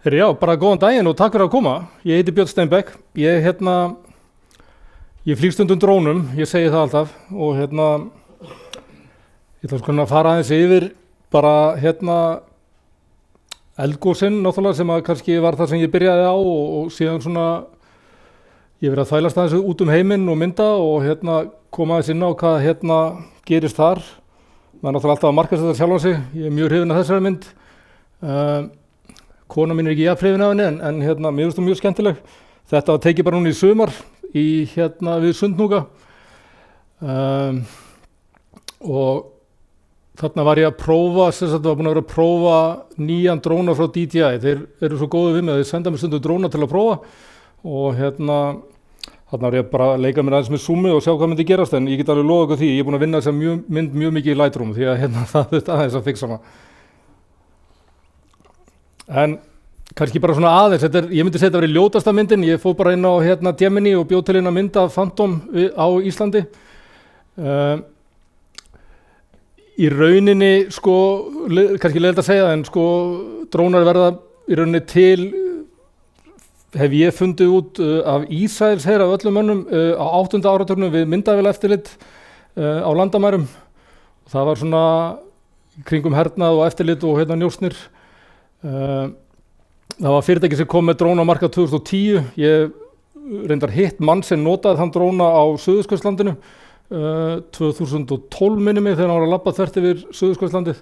Herri, já, bara góðan daginn og takk fyrir að koma. Ég heiti Björn Steinbeck. Ég flýg stundum drónum, ég segi það alltaf og ég ætla að fara aðeins yfir bara eldgosinn náttúrulega sem að kannski var það sem ég byrjaði á og síðan svona ég verið að þvælast aðeins út heiminn og mynda og koma aðeins inn á hvað gerist þar. Það er náttúrulega alltaf að markaðsetta sjálfan sig. Ég er mjög hrifinn af þessari mynd. Kona mín er ekki jafn hrifin af henni en mér finnst það mjög skemmtileg. Þetta var tekið bara núna í sumar við Sundhnúka og þarna var ég að prófa, var búin að vera að prófa nýjan dróna frá DJI. Þeir eru svo góðir við mig að þeir senda mér stundum dróna til að prófa og þarna var ég bara að leika mér aðeins með Zoomi og sjá hvað myndi gerast en ég get alveg lofa ykkur því, ég er búin að vinna þessa mynd mjög mikið í Lightroom því að það þurfti aðeins að fixa hana. En kannski bara svona aðeins, ég myndi segja þetta verið ljótasta myndin, ég fór bara inn á Gemini og bjó til eina mynd af Phantom á Íslandi. Í rauninni, kannski leiðilegt að segja, en drónar verða í rauninni til, hef ég fundið út af Ísraels her af öllum mönnum á 8. áratugnum við myndavél eftirlit á landamærum. Það var svona kringum hernað og eftirlit og njósnir. Það var fyrirtæki sem kom með dróna á markað 2010. Ég reyndar hitt mann sem notaði þann dróna á Suðurskautslandinu 2012 minni mig þegar hann var að labba þvert yfir Suðurskautslandið.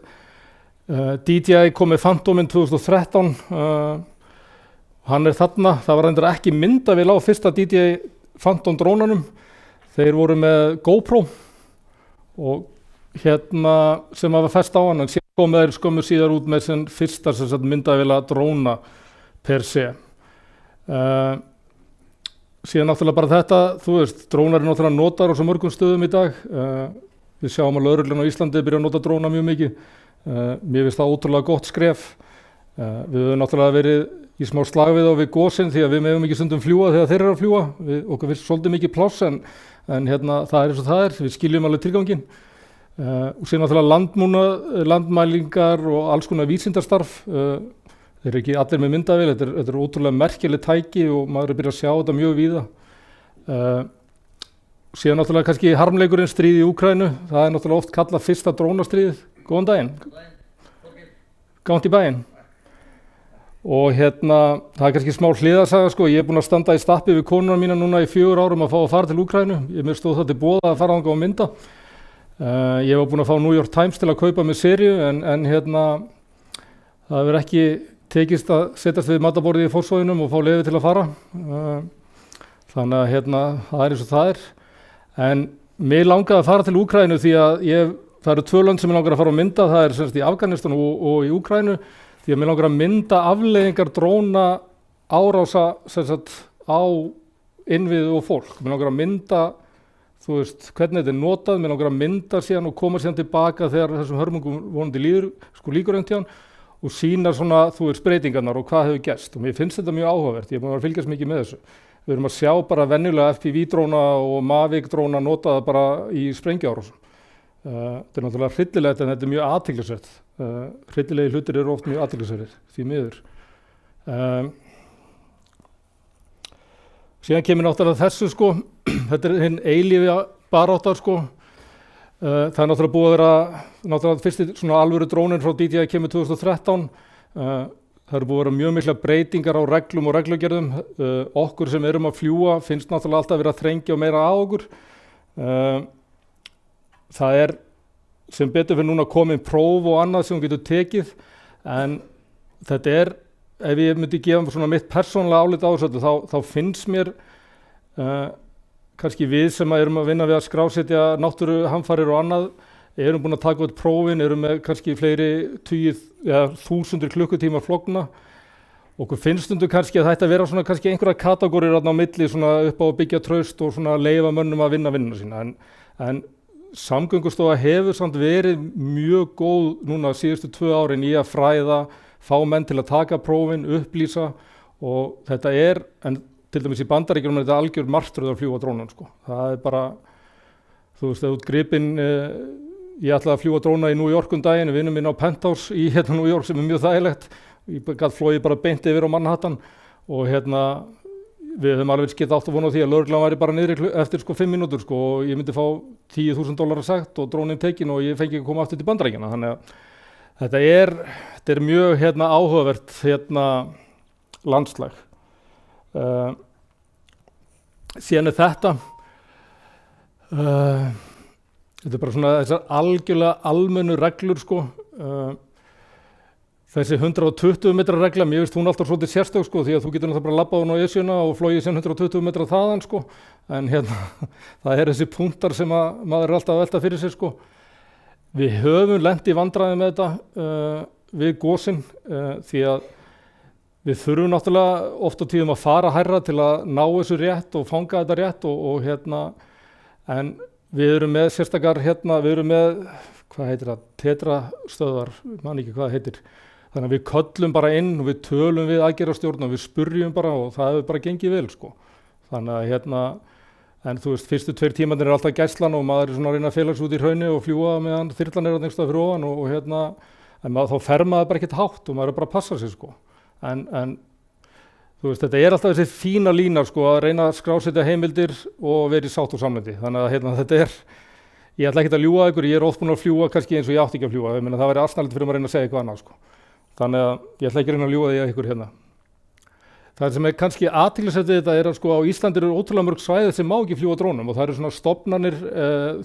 DJI kom með Phantominn 2013. Hann er þarna. Það var reyndar ekki myndavél á fyrsta DJI Phantom drónanum. Þeir voru með GoPro og sem var fest á hann en síðan kom þeir skömmu síðar út með sem fyrsta myndavéla dróna per se. Síðan náttúrulega bara þetta, drónar er náttúrulega notar á svo mörgum stöðum í dag. Við sjáum að lögreglan á Íslandi byrja að nota dróna mjög mikið. Mér finnst það ótrúlega gott skref. Við höfum náttúrulega verið í smá slagvið á við gosinn því að við megum ekki stundum fljúga þegar þeir eru að fljúga. Okkur finnst svolítið mikið pláss en það er eins og það er. Við skiljum alveg tilganginn. Og síðan náttúrulega landmælingar og alls konar vísindarstarf. Þeir eru ekki allir með myndavél, þetta er ótrúlega merkileg tæki og maður er byrjað að sjá þetta mjög víða. Síðan náttúrulega kannski harmleikurinn stríð í Úkraínu, það er náttúrulega oft kallað fyrsta drónastríðið. Góðan daginn. Gátt í bæinn. Og það er kannski smá hliðarsaga, ég er búinn að standa í stappi við konuna mína núna í 4 árum að fá að fara til Úkraínu. Mér stóð það til boða að fara þangað og mynda. Ég var búinn að fá New York Times til að kaupa með seríu en það hefur ekki tekist að setjast við matarborðið í Fossvoginum og fá leyfi til að fara. Þannig að það er eins og það er. En mig langaði að fara til Úkraínu því að það eru 2 lönd sem mig langar að fara að mynda, það er semst í Afganistan og í Úkraínu því að mig langar að mynda afleiðingar dróna árása semst á innviði og fólk. Mig langar að mynda hvernig þetta er notað, mér langar að mynda síðan og koma síðan tilbaka þegar þessum hörmungum vonandi líkur einhvern tíðan og sýna svona, breytingarnar og hvað hefur gerst. Og mér finnst þetta mjög áhugavert, ég er búinn að fylgjast mikið með þessu. Við erum að sjá bara venjulega FPV-dróna og Mavic-dróna notaða bara í sprengjuárásum. Þetta er náttúrulega hryllilegt en þetta er mjög athyglisvert. Hryllilegi hlutir eru oft mjög athyglisverðir, því miður. Síðan kemur náttúrulega þessu þetta er hinn eilífi baráttar það er náttúrulega búið að vera fyrsti svona alvöru drónin frá DJI kemur 2013. Það eru búið að vera mjög mikla breytingar á reglum og reglugerðum. Okkur sem erum að fljúga finnst náttúrulega alltaf að vera að þrengja meira á okkur. Það er sem betur fyrir núna komin próf og annað sem hún getur tekið en þetta er ef ég myndi gefa svona mitt persónulega álit á þessu þá finnst mér kannski við sem erum að vinna við að skrásetja náttúruhamfarir og annað erum búin að taka út prófin, erum með kannski fleiri 1000 klukkutíma flogna. Okkur finnst stundum kannski að þetta vera svona kannski einhverja kategórir á milli svona upp á að byggja traust og svona leyfa mönnum að vinna vinnuna sína. En Samgöngustofa hefur samt verið mjög góð núna síðustu 2 árin í að fræða, fá menn til að taka prófin, upplýsa og þetta en til dæmis í Bandaríkjunum er þetta algjör martröð að fljúga drónan Það er bara, ef út gripinn, ég ætlaði að fljúga dróna í New York daginn, vinur minn á Penthouse í New York sem er mjög þægilegt ég gat flogið bara beint yfir á Manhattan og við höfum alveg getað átt að vona á því að lögreglan væri bara niðri eftir 5 mínútur og ég myndi fá $10.000 sekt og dróninn tekinn og ég fengi ekki að koma aftur til Bandaríkjanna. Þannig að þetta er mjög áhugavert landslag. Síðan þetta þetta bara svona þessar algjörlega almennu reglur þessi 120 metra regla, mér finnst hún alltaf svolítið sérstök því að þú getur náttúrulega bara labbað hún á Esjuna og flogið sem 120 metra þaðan en það þessi punktar sem að maður alltaf að velta fyrir sér Við höfum lent í vandræði með þetta við gosin því að við þurfum náttúrulega oft á tíðum að fara hærra til að ná þessu rétt og fanga þetta rétt og en við erum með sérstakar við erum með, hvað heitir það, tetrastöðvar, man ekki hvað það heitir. Þannig að við köllum bara inn og við tölum við aðgerðarstjórn og við spurjum bara og það hefur bara gengið vel Þannig að en þú veist, fyrstu 2 tímarnir alltaf gæslan og maður svona að reyna að fela sig út í hrauni og fljúga meðan þyrlan einhvers staðar fyrir ofan og en þá fer maður bara ekkert hátt og maður bara að passa sig En þú veist, þetta alltaf þessi fína lína að reyna að skrásetja heimildir og vera í sátt og samlyndi. Þannig að þetta ég ætla ekki að ljúga ykkur, ég oft búinn að fljúga kannski eins og ég átti ekki að fljúga. Ég meina það væri asnalegt fyrir að reyna að segja eitthvað annað Þannig að ég ætla ekki að reyna að ljúga því að ykkur Það sem kannski athyglisvert við þetta að á Íslandi eru ótrúlega mörg svæði sem má ekki fljúga drónum og það eru svona stofnanir,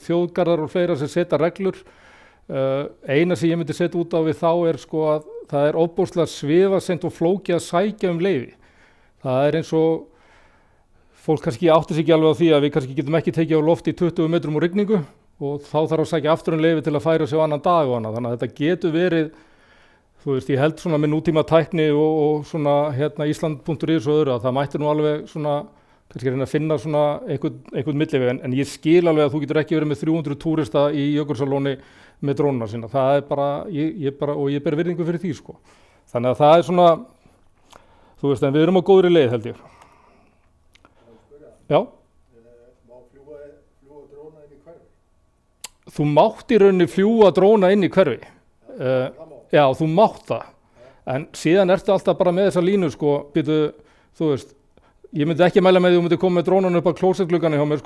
þjóðgarðar og fleira sem setja reglur. Eina sem ég myndi setja út á við þá að það ofboðslega svifaseint og flókið að sækja leyfi. Það eins og fólk kannski átti sig ekki alveg á því að við kannski getum ekki tekið á loft í 20 metrum úr rigningu og þá þarf að sækja aftur leyfi til að færa sig á annan dag og annað. Þannig að þetta getur verið, þú veist, ég held svona með nútíma tækni og svona Ísland.is og öðru að það mætti nú alveg svona, kannski reyna að finna svona einhvern milliveg en ég skil alveg að þú getur ekki verið með 300 túrista í Jökulsárlóni með drónuna sína. Það bara, ég ber virðingu fyrir því Þannig að það svona, þú veist, en við erum á góðri leið held ég. Já. Má fljúga dróna inn í hverfi? Þú mátt í rauninni fljúga dróna inn í hverfi. Já, þú mátt það. En síðan ertu alltaf bara með þessa línu þú veist, ég myndi ekki mæla með því þú myndi koma með drónan upp á klósettglugganum hjá mér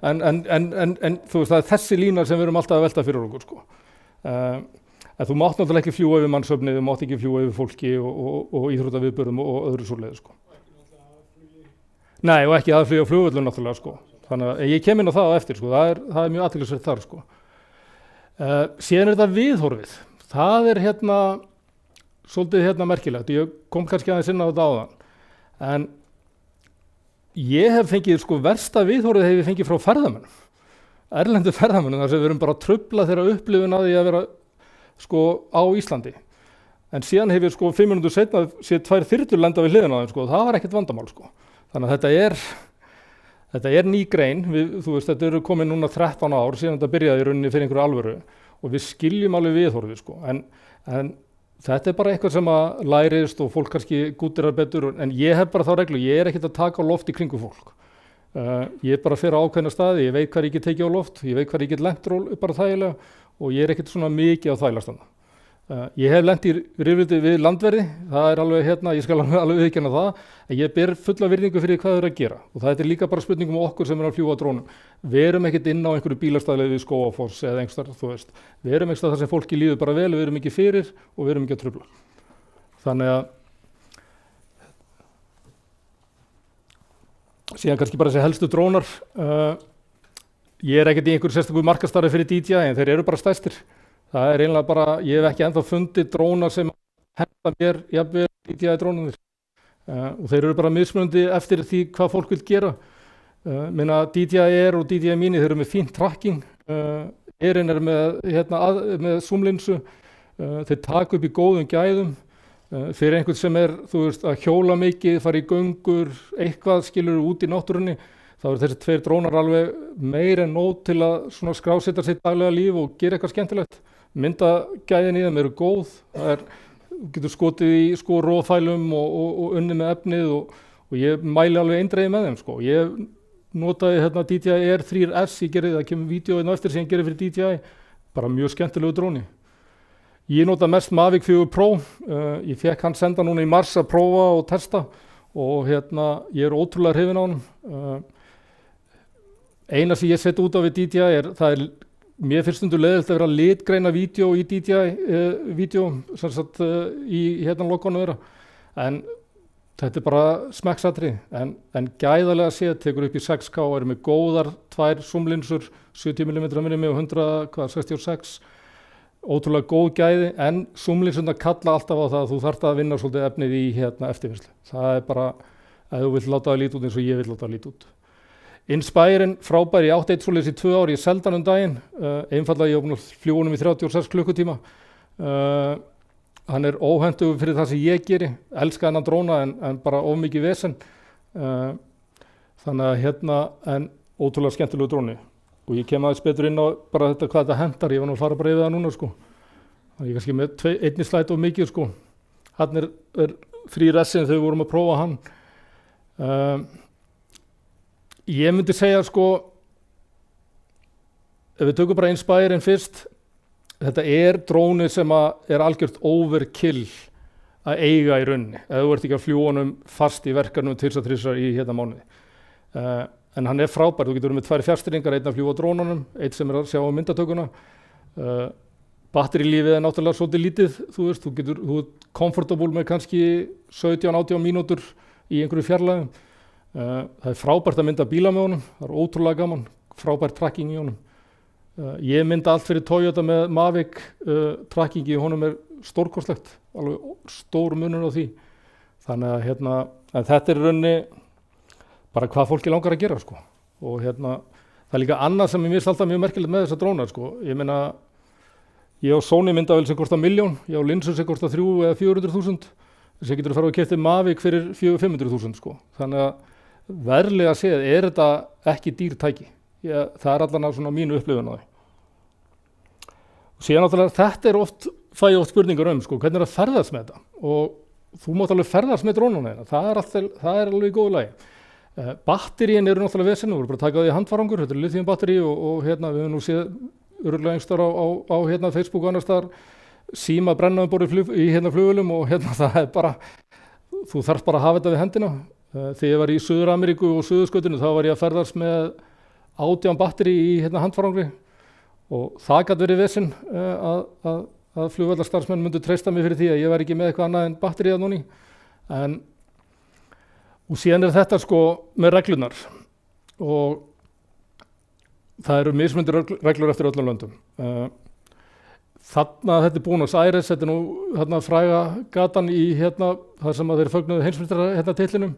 en þú veist, það þessi lína sem við erum alltaf að velta fyrir okkur En þú mátt náttúrulega ekki fljúga yfir mannsöfni, þú mátt ekki fljúga yfir fólki og íþróttaviðburðum og öðru svoleiðis Nei, og ekki aðflýja á flugvöllum náttúrulega Þannig að ég kem inn á það á eftir það er mjög athyglisvert þar Síðan þetta viðhorfið. Það svolítið merkilegt. Ég kom kannski aðeins inn á þetta áðan. En ég hef fengið versta viðhorfið hef ég fengið frá ferðamönnum. Erlendu ferðamönnum þar sem við erum bara að trufla þeirra upplifun að því að vera á Íslandi. En síðan hef ég 5 mínútur seinna séð 2 þyrlur lenda við hliðina á þeim það var ekkert vandamál Þannig að þetta er ný grein. Þú veist, þetta eru komin núna 13 ár síðan þetta byrjaði í rauninni fyrir einhverju alvöru og við skiljum alveg viðhorfið en þetta er bara eitthvað sem að lærist og fólk kannski gútirar betur en ég hef bara þá reglu, ég ekkert að taka á loft í kringu fólk. Ég bara fer á ákveðna staði, ég veit hvað ég get tekið á loft, ég veit hvað ég get lent bara þægilega og ég ekkert svona mikið á þælastanda. Ég hef lent í rifrildi við landverði, það er alveg ég skal alveg viðurkenna það, en ég ber fulla virðingu fyrir hvað þau eru að gera og það er líka bara spurningum okkur sem að fljúga drónum. Við erum ekkert inn á einhverju bílastæðlegi við Skógafoss eða einhverstaðar, þú veist. Við erum einhverstaðar þar sem fólki líður bara vel, við erum ekki fyrir og við erum ekki að trufla. Þannig að síðan kannski bara þessi helstu drónar. Ég ekkert í einhverju sérstöku markastarfi fyrir DJI en þeir eru bara stærstir. Það er einlega bara, ég hef ekki ennþá fundið dróna sem henta mér jafnvel DJI drónarnir og þeir eru bara mismunandi eftir því hvað fólk vil gera. Minna DJI Air og DJI Mini, þeir eru með fínt tracking, Airin er með zoomlinsu, þeir taka upp í góðum gæðum, fyrir einhvern sem þú veist, að hjóla mikið, fara í göngur, eitthvað skilur út í náttúrunni, þá eru þessi 2 drónar alveg meir en nóg til að svona skrásetja sitt daglega líf og gera eitthvað skemmtilegt. Myndagæðin í þeim eru góð, þú getur skotið í rófælum og unnið með efnið og ég mæli alveg eindregið með þeim. Ég notaði DJI Air 3S, ég gerði það, kemur vídeo eftir sem ég gerði fyrir DJI, bara mjög skemmtilegu dróni. Ég nota mest Mavic 4 Pro, ég fekk hann senda núna í mars að prófa og testa og ég er ótrúlega hrifinn á hann. Eina sem ég set út á við DJI mér finnst stundu leiðilegt að vera litgreina vídeo í DJI vídeo sem sagt í logonum þeirra, en þetta bara smekksatriði, en gæðalega séð tekur upp í 6K og með góðar 2 zoomlinsur, 70mm minni með 166, ótrúlega góð gæði, en zoomlinsuna kalla alltaf á það að þú þarft að vinna svolítið efnið í eftirvinnslu. Það bara, að þú vill láta það líta út eins og ég vill láta það líta út. Inspire'n frábær, ég átti eitt svoleiðis í 2 ár, ég seldi hann daginn, einfaldlega ég var búinn að fljúga honum í 36 klukkutíma. Hann óhentugur fyrir það sem ég geri, elska hennan dróna en bara of mikið vesen. Þannig að en ótrúlega skemmtilegu dróni. Og ég kem aðeins betur inn á bara hvað þetta hentar, ég var nú að fara bara yfir það núna sko. Þannig ég kannski með einni slæt of mikið sko. Hann er FreeResin þegar við vorum að prófa hann. Ég myndi segja sko, ef við tökum bara Inspire'n fyrst, þetta dróni sem algjört overkill að eiga í rauninni, ef þú ert ekki að fljúga honum fast í verkefnum tvisvar í mánuði. En hann frábær, þú getur verið með 2 fjárstýringar, einn að fljúga á drónunum, einn sem að sjá á myndatökuna. Batterílífið náttúrulega svolítið lítið, þú ert comfortable með kannski 17-18 mínútur í einhverju fjarlægum. Það frábært að mynda bíla með honum, það ótrúlega gaman, frábært tracking í honum. Ég mynda allt fyrir Toyota með Mavic, trackingi í honum stórkostlegt, alveg stór munur á því. Þannig að en þetta í rauninni bara hvað fólki langar að gera sko. Og það líka annað sem mér finnst alltaf mjög merkilegt með þessa drónar sko. Ég meina, ég á Sony myndavél sem kostar 1 milljón, ég á linsur sem kostar 300.000 eða 400.000, þess að getur að fara og keypti Mavic fyrir 400.000-500.000 sko. Þannig að verðlega séð þetta ekki dýr tæki. Það allan að svona mínu upplifun á því. Og síðan náttúrulega þetta fæ ég oft spurningar sko, hvernig að ferðast með þetta? Og þú mátt alveg ferðast með drónuna hérna, það alveg í góðu lagi. Batteríin náttúrulega vesen, við vorum bara að taka því handfarangur, þetta lithium batteri og við höfum nú séð örugglega einhvers staðar á Facebook og annars staðar síma brenna borð í flugvélum og það bara, þú þarft bara að hafa þetta við hendina. Þegar ég var í Suður-Ameríku og Suðurskautinu þá var ég að ferðast með 18 batteri í handfarangri og það gat verið vesen að flugvallarstarfsmenn myndu treysta mig fyrir því að ég var ekki með eitthvað annað en batteri að núni. Og síðan þetta sko með reglurnar og það eru mismunandi reglur eftir öllum löndum. Þetta Buenos Aires, þetta nú fræga gatan í þar sem þeir fögnuðu heimsmeistaratitilnum.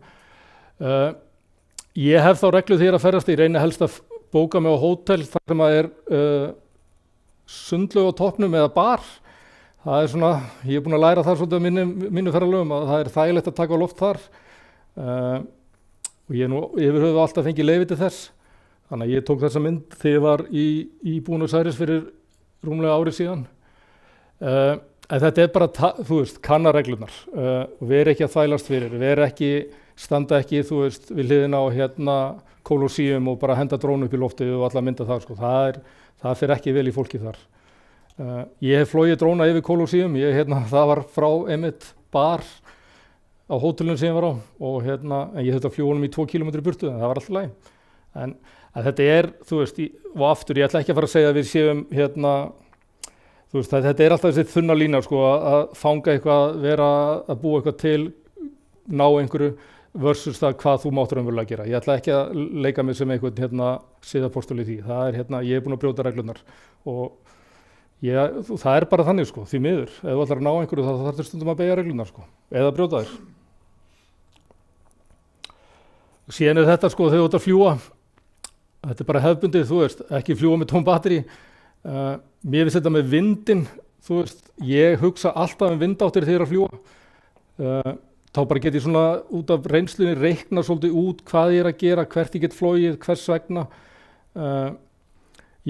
Ég hef þá reglu þegar að ferðast, ég reyni helst að bóka mig á hótel þar sem sundlaug á toppnum eða bar. Það svona, ég búinn að læra það svolítið á mínu ferðalögum að það þægilegt að taka á loft þar. Og ég yfir höfuð alltaf fengið leyfi til þess. Þannig að ég tók þessa mynd þegar ég var í Buenos Aires fyrir rúmlega ári síðan. En þetta bara, þú veist, kanna reglurnar og veri ekki að þvælast fyrir, standa ekki, þú veist, við hliðina á Colosseum og bara henda drónu upp í loftið og alla mynda það, sko. Það fer ekki vel í fólki þar. Ég hef flogið dróna yfir Colosseum, það var frá einmitt bar á hótelinu sem ég var á og en ég þurfti að fljúga honum í 2 km burtu, en það var alltaf í lagi. En þetta þú veist, og aftur, ég ætla ekki að fara að segja að við séum þú veist, þetta alltaf þessi þunna lína sko, að fanga eitthvað, vera að búa eitthvað til, ná einhverju versus það hvað þú máttur raunverulega gera. Ég ætla ekki að leika mig sem einhvern siðapóstul í því. Það ég búinn að brjóta reglurnar og það bara þannig sko, því miður. Ef þú ætlar að ná einhverju þá þarftu stundum að beygja reglurnar sko, eða brjóta þær. Síðan þetta sko þegar þú ert að fljúga, þetta bara hefðbundið, þú veist, ekki fljúga með tóm batteri. Mér finnst þetta með vindinn, þú veist, ég hugsa alltaf vindáttir þegar ég er að fljúga. Þá bara get ég svona út af reynslunni reikna svolítið út hvað ég er að gera, hvert ég get flogið, hvers vegna.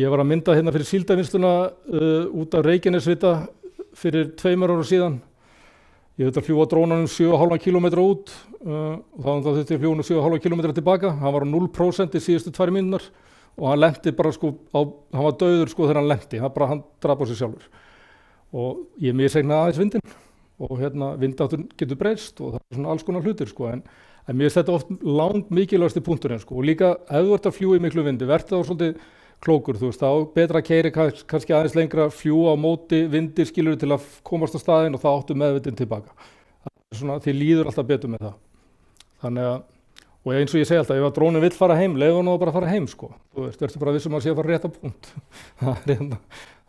Ég var að mynda fyrir síldarvinnsluna út af Reykjanesvita fyrir 2 ára síðan. Ég þurfti að fljúga drónanum 7,5 km út og þá þurfti ég að fljúga 7,5 km tilbaka. Hann var á 0% í síðustu 2 mínútur og hann lenti bara sko, hann var dauður sko þegar hann lenti, hann drap á sig sjálfur. og ég misreiknaði aðeins vindinn og vindáttur getur breyst og það er svona alls konar hlutir sko, en mér finnst þetta oft langt mikilvægasti punkturinn sko, og líka ef þú ert að fljúga í miklu vindi, verður þá svolítið klókur, þú veist, þá betra að keyra kannski aðeins lengra, fljúga á móti vindi skilur til að komast á staðinn og þá áttu meðvitinn tilbaka. Það er svona, þið líður alltaf betur með það. Þannig að, og eins og ég segi alltaf, ef að drónin vill fara heim, leyfðu honum bara að fara heim sko, þú veist, verður bara vissum að sé að fara rétt á punkt.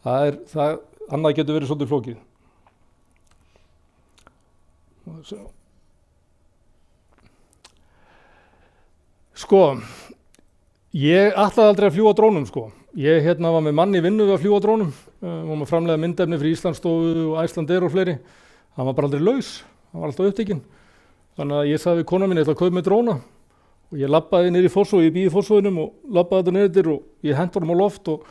það annað getur verið svolítið flókið. Sko, ég ætlaði aldrei að fljúga drónum sko. Ég var með mann í vinnu við að fljúga drónum, var með framleiða myndefni fyrir Íslandsstofu og Icelandair og fleiri. Hann var bara aldrei laus, hann var alltaf upptekinn. Þannig að ég sagði við kona mín, ég ætla að kaupa með dróna. Og ég labbaði niður í Fossvogi, ég býði í Fossvoginum og labbaði þetta niður og ég henti honum á loft og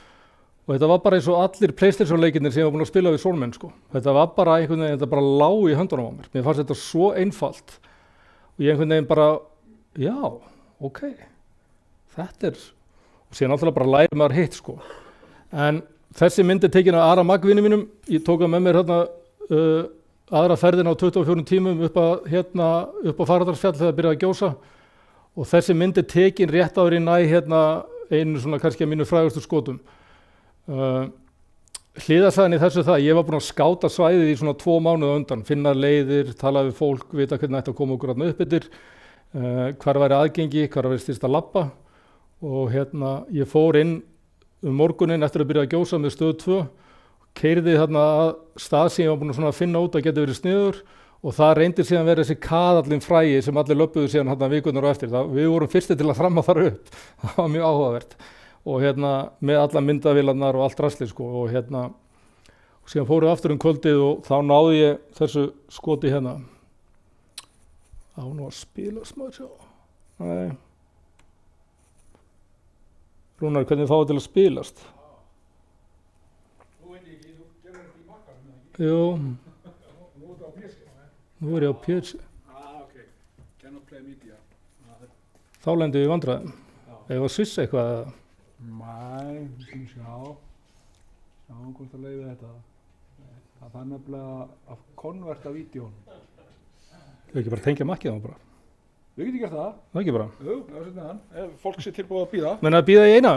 þetta var bara eins og allir PlayStation leikirnir sem ég var búin að spila við sólmenn sko. Þetta var bara einhvern veginn, þetta bara lá í höndunum á mér. Mér fannst þetta svo einfalt og ég einhvern veginn bara, já, ok, þetta er, og síðan alltaf bara læri maður hitt sko. En þessi mynd er tekin af Ara Magg vini mínum, ég tók hann með mér aðra ferðina á 24 tímum upp á Fagradalsfjall þegar það byrjaði að gjósa og þessi mynd er tekin rétt áður í næ einu svona kannski að mínu frægustu skotum. Hliðarsagan í þessu það, ég var búinn að skáta svæðið í svona 2 mánuði á undan, finna leiðir, tala við fólk, vita hvernig ætti að koma okkur upp yfir, hvar væri aðgengi, hvar væri styrst að labba og ég fór inn morguninn eftir að byrja að gjósa með stöð 2, keyrði að stað sem ég var búinn að finna út að geta verið sniður og það reyndi síðan verið þessi kaðallinn frægi sem allir löbbuðu síðan vikurnar á eftir. Við vorum fyrsti til að þramma þar upp, það var mjög áhugavert og með alla myndavélarnar og allt drasli sko og síðan fórum við aftur kvöldið og þá náði ég þessu skoti á nú að spila smá sjá. Nei. Rúnar, hvernig fáið til að spilast? Þú veit ekki, þú gerur þetta í makkanum eða ekki? Jú. Nú er þetta á PC. Nú er ég á PC. Ok. Cannot play media. Þá lendum við í vandræðum. Eða svissa eitthvað? Nei, við skulum sjá. Sjáum hvort það leiði þetta. Það er nefnilega að konverta vídjón. Þau ekki bara tengja makkið á bara? Við getum gert það. Það ekki bara? Jú, það var með hann. Ef fólk sé tilbúið að bíða. Menn að bíða í eina?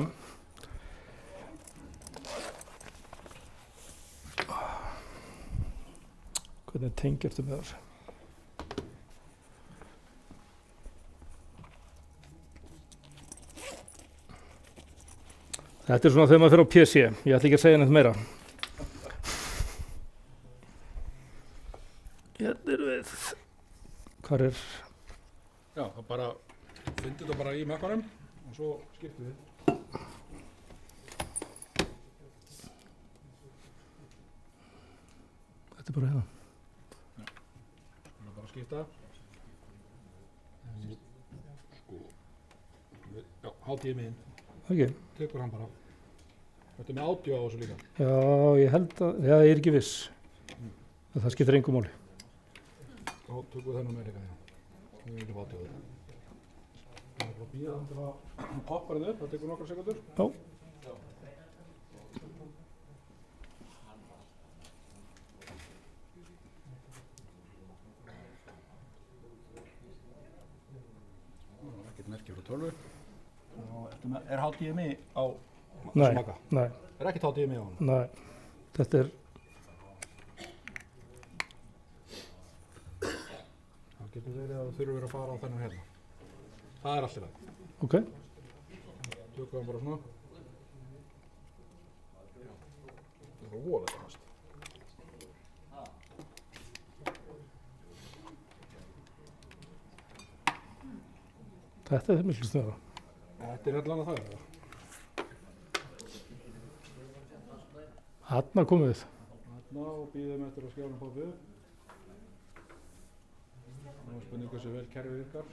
Hvernig tengjartu með þessu? Þetta er svona þegar maður fer á PC. Ég ætla ekki að segja neitt meira. Hérna erum við. Hvar er? Já, það bara, fyndu þetta bara í makkanum og svo skiptum við. Þetta er bara hérna. Já, það er bara að skipta. Sko, já, HDMI-inn. Okay. Tekur hann bara. Þetta er með audio á þessu líka. Já, ég held að, já, ég er ekki viss. Það skiptir engu máli. Þá tökum við þennan með líka. Við viljum audio þetta. Það er bara að bíða þannig til að poppar þetta upp. Það tekur nokkra sekundur. Já. Ekkert merki frá tölvu. Er HDMI á Nei, makka? nei. Er ekkert HDMI á hann? Nei, þetta er, Það getur verið að þú þurfur að fara á þennan hérna. Það er allt í lagi. ok. Tökum hann bara svona. Það er bara voðalega fast. Þetta er miklu stöða. Þetta er allan að það er það. Þarna komum við. Þarna og býðum eftir að skjálum poppi upp. Nú er spurning hversu vel kerfið virkar.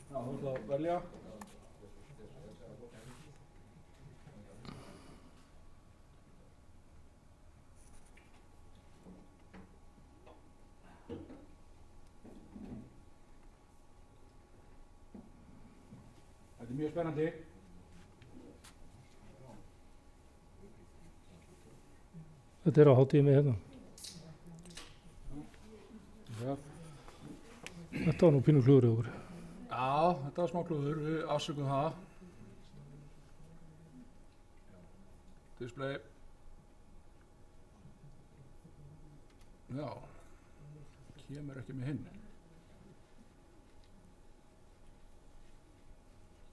Já, þú ætla að velja. Þetta er mjög spennandi. þetta er á hátíðinni hérna. Já. Þetta var nú pínu klúður í okkur. Já, þetta var smá klúður, við afsökum það. Display. Já, kemur ekki með hinn.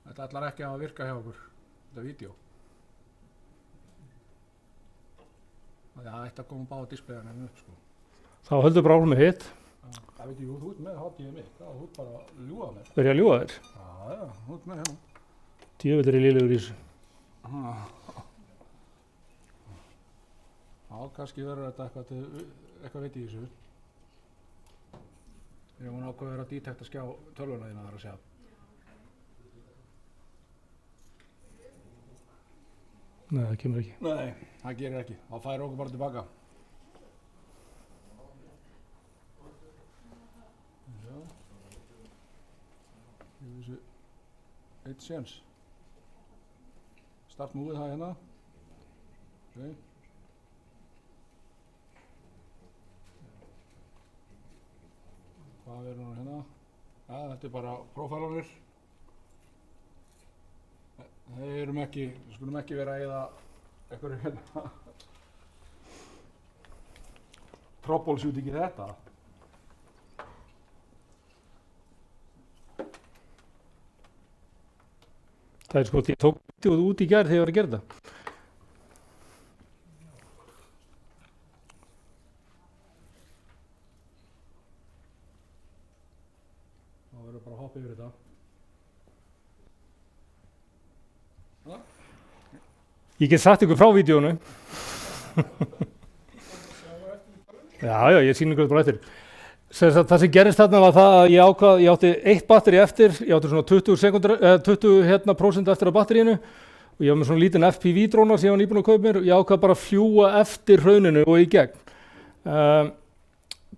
Þetta ætlar ekki að virka hjá okkur, þetta vídeo. Það ætti að koma báða displayana henni upp, sko. Þá heldur bara áfram með hitt. Það veit ég, þú ert með hátíðið mitt, það þú ert bara að ljúga mér. Er ég að ljúga þér? Já, þú ert með hérna. Djöfull er ég lélegur í þessu. Já, kannski verður þetta eitthvað veit í þessu. Ég mun ákveða að vera að detekta skjá tölvuna þína þar að segja. Nei, það kemur ekki. Nei, það gerir ekki. Þá færir okkur bara tilbaka. Já. Ég veist þessu eitt séns. Start movið það hérna. Ok. Hvað er hún hérna? Ja, þetta er bara prófælanir. Þeir erum ekki, skulum ekki vera að eyða einhverju hérna troubleshoot ekki þetta. Það er sko, ég tók vídeóð út í gær þegar ég var að gera þetta. Þá verður bara að hoppa yfir þetta. Ég get sagt ykkur frá vídeónu. Já, ég sýnir ykkur bara eftir. Það sem gerist þarna var það að ég átti eitt batteri eftir, ég átti svona 20% eftir á batteríinu og ég var með svona lítinn FPV dróna sem ég var nýbúinn að kaupa mér og ég ákvað bara að fljúga eftir hrauninu og í gegn.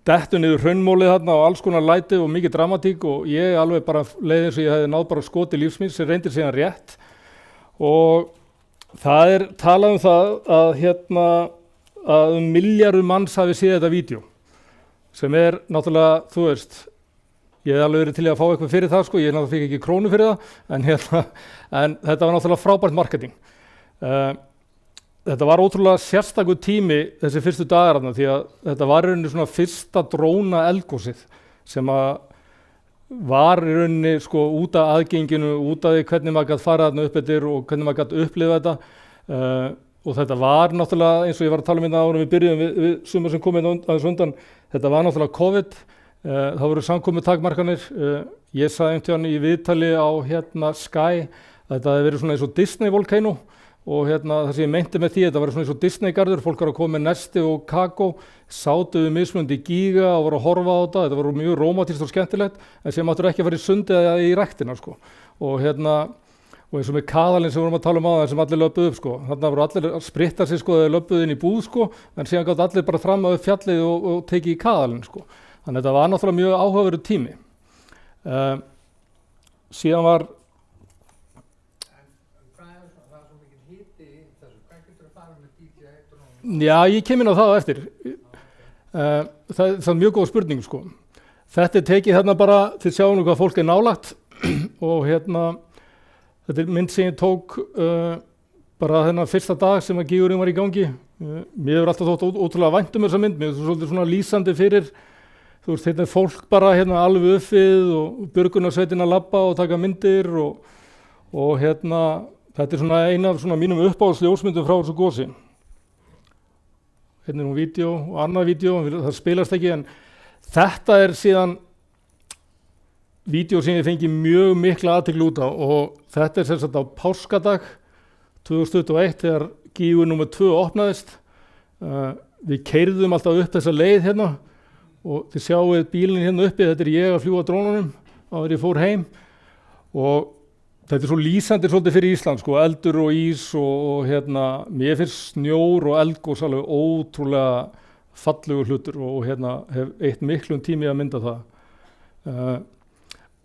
Dettu niður hraunmólið þarna og alls konar læti og mikið dramatík og ég alveg bara leið eins og ég hefði náð bara skoti lífsmins sem reyndir síðan rétt og það er talað það að milljarður manns hafi séð þetta vídeo sem er náttúrulega, þú veist, ég hef alveg verið til að fá eitthvað fyrir það sko, ég náttúrulega fikk ekki krónu fyrir það, en þetta var náttúrulega frábært marketing. Þetta var ótrúlega sérstakur tími þessi fyrstu dagar þarna því að þetta var í rauninni svona fyrsta dróna eldgosið sem að var í rauninni sko út af aðgenginu, út af því hvernig maður gæti fara þarna upp eftir og hvernig maður gæti upplifa þetta og þetta var náttúrulega eins og ég var að tala um þetta áður en við byrjuðum við sumar sem komið aðeins undan, þetta var náttúrulega COVID, það voru samkomu takmarkanir, ég sagði einhvern tíðan í viðtali á Sky að þetta hefði verið svona eins og Disney Volcano og það sem ég meinti með því, þetta var svona eins og Disney garður, fólk var að koma með nesti og kakó, sátu við mismunandi gíga og voru að horfa á þetta var mjög rómantískt og skemmtilegt, en sem áttur ekki að fara í sundið eða í ræktina sko. Og eins og með kaðalinn sem vorum að tala um á það sem allir löpuðu upp sko, þarna voru allir að spritta sig sko, þeir löpuðu inn í búð sko, en síðan gátt allir bara þramma upp fjallið og tekið í kaðalinn sko. Þannig að þetta var náttúrulega mjög áhugaverður tími. Síðan var Já, ég kem inn á það á eftir. Það er mjög góð spurning sko. Þetta er tekið þarna bara, þið sjáum hvað fólk er nálagt og þetta er mynd sem ég tók bara þennan fyrsta dag sem að gígurinn var í gangi. Mér hefur alltaf þótt ótrúlega vænt þessa mynd, mér er svolítið svona lýsandi fyrir, þú veist, þetta er fólk bara alveg uppið og björgunarsveitin að labba og taka myndir og þetta er svona eina af svona mínum uppáhaldsljósmyndum frá þessu gosi. Hérna er nú vídeo og annað vídeo, það spilast ekki, en þetta er síðan vídeo sem ég fengi mjög mikla athygli út á og þetta er sem sagt á páskadag 2021 þegar gígur númer 2 opnaðist. Við keyrðum alltaf upp þessa leið hérna og þið sjáuð bílinn hérna uppi, þetta er ég að fljúga drónunum áður ég fór heim og þetta er svo lýsandi svolítið fyrir Ísland sko, eldur og ís og mér finnst snjór og eldgos alveg ótrúlega fallegur hlutur og hef eitt miklum tími að mynda það.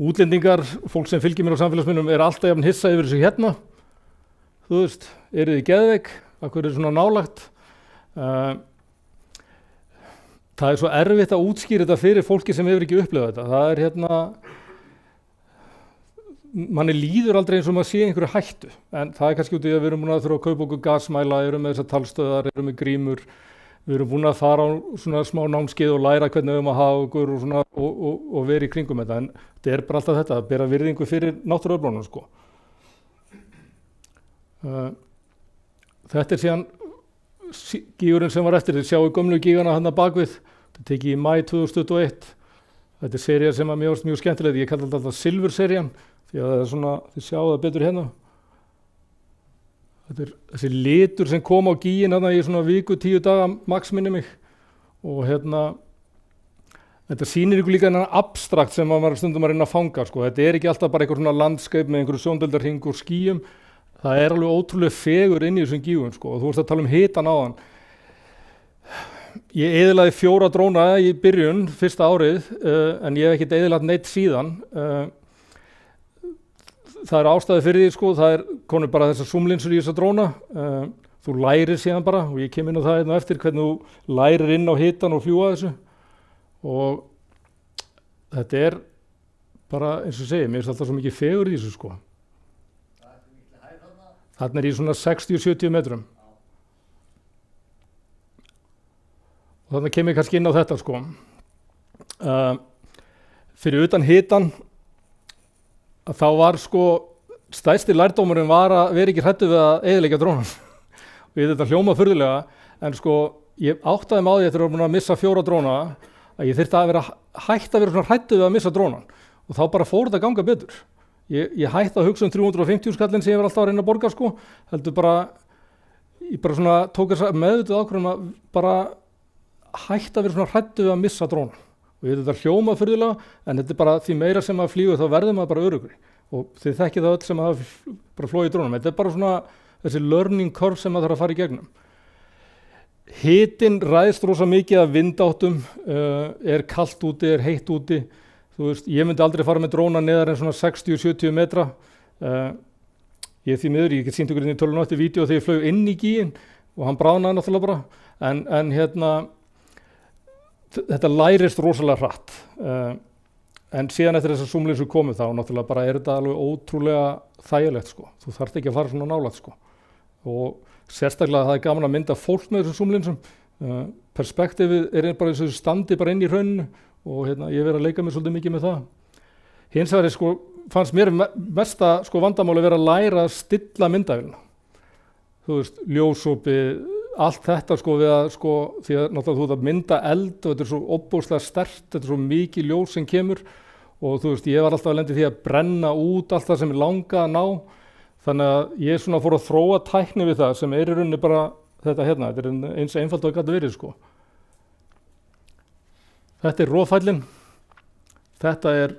Útlendingar, fólk sem fylgir mér á samfélagsmiðlum er alltaf jafn hissa yfir þessu þú veist, eru þið geðveik, af hverju er svona nálagt? það svo erfitt að útskýra þetta fyrir fólki sem hefur ekki upplifað þetta. Það manni líður aldrei eins og maður sé einhverju hættu, en það kannski út í að við erum búin að þurfa að kaupa okkur gasmæla, erum með þessar talstöðar, erum með grímur, við erum búin að fara á svona smá námskeið og læra hvernig við höfum að hafa okkur og vera í kringum þetta, en þetta bara alltaf þetta, að bera virðingu fyrir náttúruöflunum, sko. Þetta síðan gígurinn sem var eftir, þið sjáu gömlu gígana hann að bakvið, þetta tekið í maí 2021, þetta sería sem að mér varst mjög skemmtilegt, ég kalli þetta alltaf silfurserían, því að það svona, þið sjáu það betur hérna. Þetta þessi litur sem kom á gíginn hérna í svona viku, 10 daga max minni mig, og þetta sýnir ykkur líka þennan abstrakt sem maður stundum að reyna að fanga, sko. Þetta ekki alltaf bara einhver svona landskeip með einhverju sjóndeildarhring og skýjum, það alveg ótrúlega fegur inn í þessum gígum, sko, og þú vorst að tala hitann áðan. Ég eyðilagði 4 dróna í byrjun, fyrsta árið, en ég hef ekkert eyðilagt neitt síðan. Það ástæði fyrir því, sko, það konur bara þessar zoomlinsur í þessa dróna. Þú lærir síðan bara, og ég kem inn á það einn og eftir, hvernig þú lærir inn á hitann og fljúga þessu. Og þetta bara, eins og segi, mér finnst alltaf svo mikið fegur í þessu, sko. Þarna í svona 60-70 metrum. Og þannig kem ég kannski inn á þetta, sko. Fyrir utan hitann, þá var, sko, stærsti lærdómurinn var að vera ekki hræddur við að eyðileggja drónan. Og ég þetta hljóma furðulega, en sko, ég áttaði mig á því eftir að vera búin að missa 4 dróna, að ég þyrfti að vera hætt að vera svona hræddur við að missa drónan. Og þá bara fór þetta að ganga betur. Ég hætti að hugsa 350 skallin sem ég var alltaf að reyna að borga, sko. Heldur bara, ég bara svona tók þess meðvituð ákvörðun að bara hætti að vera svona hræddur við að missa drónan. Og ég þetta hljóma furðulega, en þetta bara því meira sem maður flýgur þá verður maður bara örugri. Og þið þekkið það öll sem hafa bara flogið í drónum. Þetta bara svona þessi learning curve sem maður þarf að fara í gegnum. Hitinn ræðst rosa mikið af vindáttum, kalt úti, heitt úti. Þú veist, ég myndi aldrei fara með dróna neðar en svona 60-70 metra. Ég því miður, ég get sýnt ykkur inn í tölvunum eftir vídeo þegar ég flög inn í gíginn og hann bráðnaði náttúrulega bara. En þetta lærist rosalega hratt. En síðan eftir þessar zoomlinsu komu þá náttúrulega bara þetta alveg ótrúlega þægilegt, sko. Þú þarft ekki að fara svona nálægt, sko. Og sérstaklega það gaman að mynda fólk með þessum zoomlinsum. Perspektífið bara eins og standi bara inn í hrauninu og ég verið að leika mér svolítið mikið með það. Hins vegar sko, fannst mér mesta sko, vandamáli vera að læra að stilla myndavélina. Þú veist, ljósópi, allt þetta sko við að sko, því að náttúrulega þú ert að mynda eld og þetta svo óbúslega sterkt, þetta svo mikið ljós sem kemur og þú veist, ég var alltaf að lendi því að brenna út allt það sem ég langaði að ná. Þannig að ég svona fór að þróa tækni við það sem í rauninni bara þetta þetta eins einfalt og gæti verið, sko. Þetta RAW-fælinn, þetta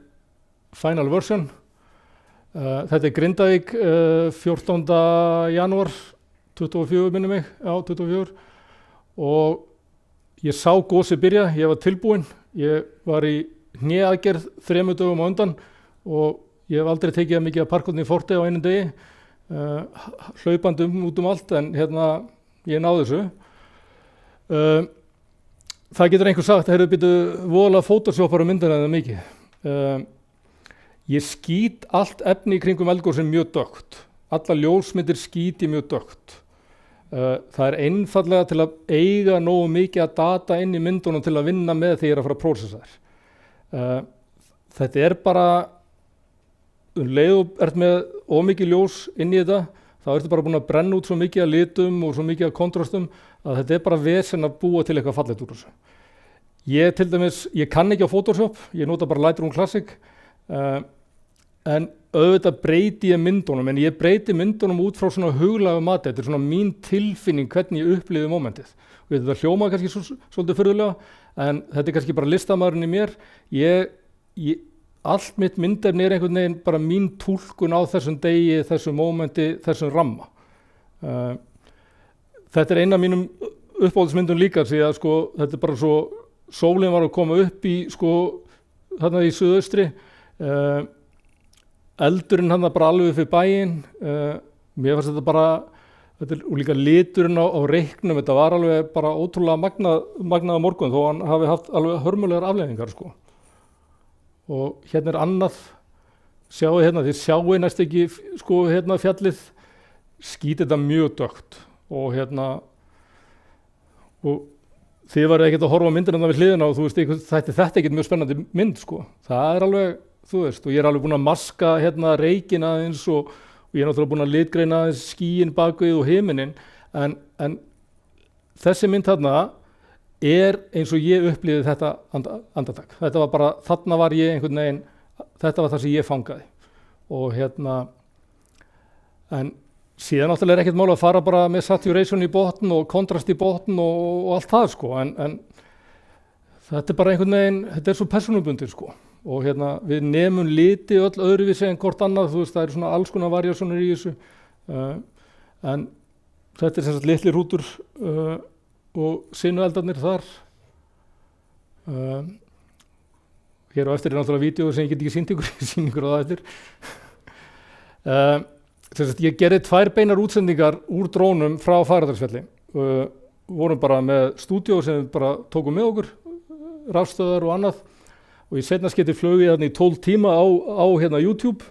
final version, þetta Grindavík 14. janúar 24 minnir mig, já 24 og ég sá gosið byrja, ég var tilbúinn, ég var í hnéaðgerð 3 dögum á undan og ég hef aldrei tekið það mikið að parkotni í Forte á einum degi, hlaupandi út allt en ég náði þessu. Það getur einhver sagt að býtu voðalega photoshoppar myndina eða mikið. Ég skýt allt efni í kringum eldgosin mjög dökkt. Allar ljósmyndir skýt ég mjög dökkt. Það einfaldlega til að eiga nógu mikið að data inn í myndunum til að vinna með þegar ég að fara að prósessa þær. Þetta bara, leið og með ómikið ljós inn í þetta, þá ertu bara búin að brenna út svo mikið af litum og svo mikið af kontrastum að þetta bara vesen að búa til eitthvað fallegt úr þessu. Ég til dæmis, ég kann ekki á Photoshop, ég nota bara Lightroom Classic, en auðvitað breyti ég myndunum, en ég breyti myndunum út frá svona huglægu mati, þetta svona mín tilfinning hvernig ég upplifði momentið. Og þetta hljóma kannski svolítið furðulega, en þetta kannski bara listamaðurinn í mér. Allt mitt myndefni einhvern veginn bara mín túlkun á þessum degi, þessum momenti, þessum ramma. Þetta eina af mínum uppáhaldsmyndum líka, því að sko, þetta bara svo, sólin var að koma upp í, sko, þarna í suðaustri, eldurinn hann bara alveg fyrir bæinn, mér fannst þetta bara og líka liturinn á reiknum, þetta var alveg bara ótrúlega magnað morgun þó hann hafi haft alveg hörmulegar afleiðingar sko. Og hérna annað, sjáu hérna, þið sjáu næst ekki sko hérna fjallið, skýt þetta mjög dökkt og og þið varu ekkert að horfa á myndina við hliðina og þú veist, þetta ekkert mjög spennandi mynd sko. Það alveg, þú veist, og ég alveg búin að maska hérna reikinn aðeins og ég náttúrulega búin að litgreina aðeins skýin bakvið og himinin, en þessi mynd þarna eins og ég upplifði þetta andartak. Þetta var bara, þarna var ég einhvern veginn, þetta var það sem ég fangaði og en síðan náttúrulega ekkert mál að fara bara með saturation í botn og kontrast í botn og allt það sko, en þetta bara einhvern veginn, þetta svo persónubundið sko. Og við nemum liti öll öðruvísi en hvort annað, þú veist, það svona alls konar variationir í þessu, en þetta sem sagt litli hrútur og sinueldarnir þar. Hér á eftir náttúrulega vídeó sem ég get ekki sýnt ykkur, sýningur á það eftir. Ég gerði 2 beinar útsendingar úr drónum frá Fagradalsfjalli. Vorum bara með stúdíó sem við bara tókum með okkur, rafstöðar og annað. Og í seinna skipti flög ég þarna í 12 tíma á YouTube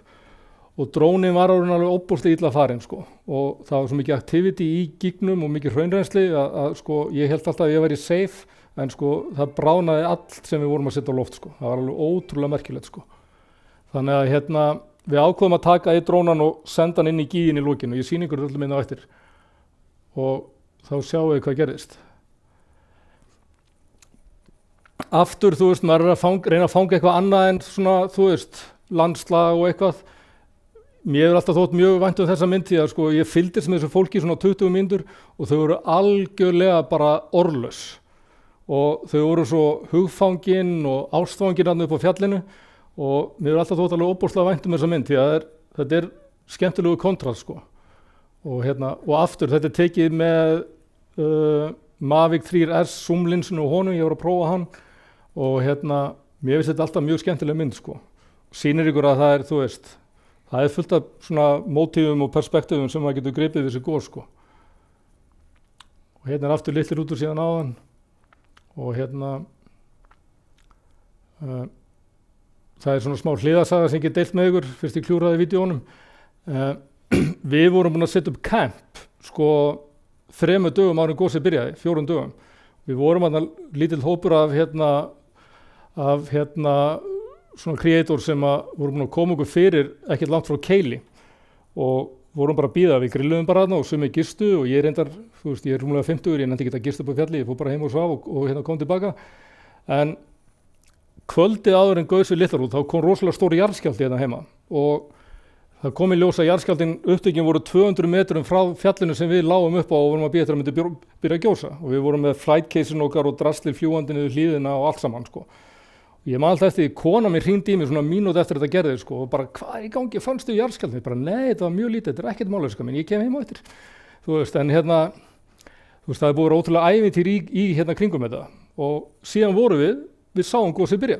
og drónin var alveg óbúslega illa farin sko. Og það var svo mikið activity í gígnum og mikið hraunrennsli að sko, ég held alltaf að ég væri safe, en sko, það bránaði allt sem við vorum að setja á loft sko. Það var alveg ótrúlega merkilegt sko. Þannig að við ákveðum að taka í drónan og senda hann inn í gíginn í lokinu. Ég sýni ykkur öllum inn á eftir og þá sjáum við hvað gerðist. Aftur, þú veist, maður reyna að fanga eitthvað annað en svona, þú veist, landslag og eitthvað. Mér hefur alltaf þótt mjög vænt þessa mynd því að sko, ég fylgdist með þessu fólki svona 20 mínútur og þau voru algjörlega bara orðlaus. Og þau voru svo hugfangin og ástfangin upp á fjallinu. Og mér hefur alltaf þótt alveg óbúslega vænt þessa mynd því að þetta skemmtilegu kontrast sko. Og aftur þetta tekið með Mavic 3S zoomlinsinu og honum, ég var að prófa hann og mér finnst þetta alltaf mjög skemmtileg mynd sko. Sýnir ykkur að það þú veist, það fullt af svona mótífum og perspektífum sem maður getur gripið við þessi góð sko. Og aftur litlir út úr síðan áðan og það svona smá hliðarsaga sem ég get deilt með ykkur fyrst ég klúraði vídeónum. Við vorum búin að setja upp camp sko 3 dögum áður en gosið byrjaði, 4 dögum. Við vorum lítill hópur af svona creator sem voru búin að koma okkur fyrir ekkert langt frá Keili og vorum bara að bíða, við grilluðum bara þarna og sumir gistu og ég reyndar, þú veist, ég rúmlega 50, ég nefndi ekki að gista upp á fjalli, ég fór bara heim og svaf og kom tilbaka. En kvöldið áður en gaus við Litlarút, þá kom rosalega stór jarðskjálfti hérna heima og það kom í ljós að jarðskjálftin upptökin voru 200 metrum frá fjallinu sem við lágum upp á og vorum að bíða til að myndi byrja að gjósa og við vorum með flight casein okkar og draslir fljúandi niður hlíðina og allt saman sko. Ég man alltaf eftir, kona mér hringdi í mig svona mínútu eftir þetta gerði sko og bara hvað í gangi, fannstu jarðskjálftin? Bara nei, þetta var mjög lítið, þetta ekkert máli sko, ég kem heim á eftir. Þú veist, en þú veist, það búið að vera ótrúlega ævintýr í kringum þetta og síðan vorum við sáum gosið byrja.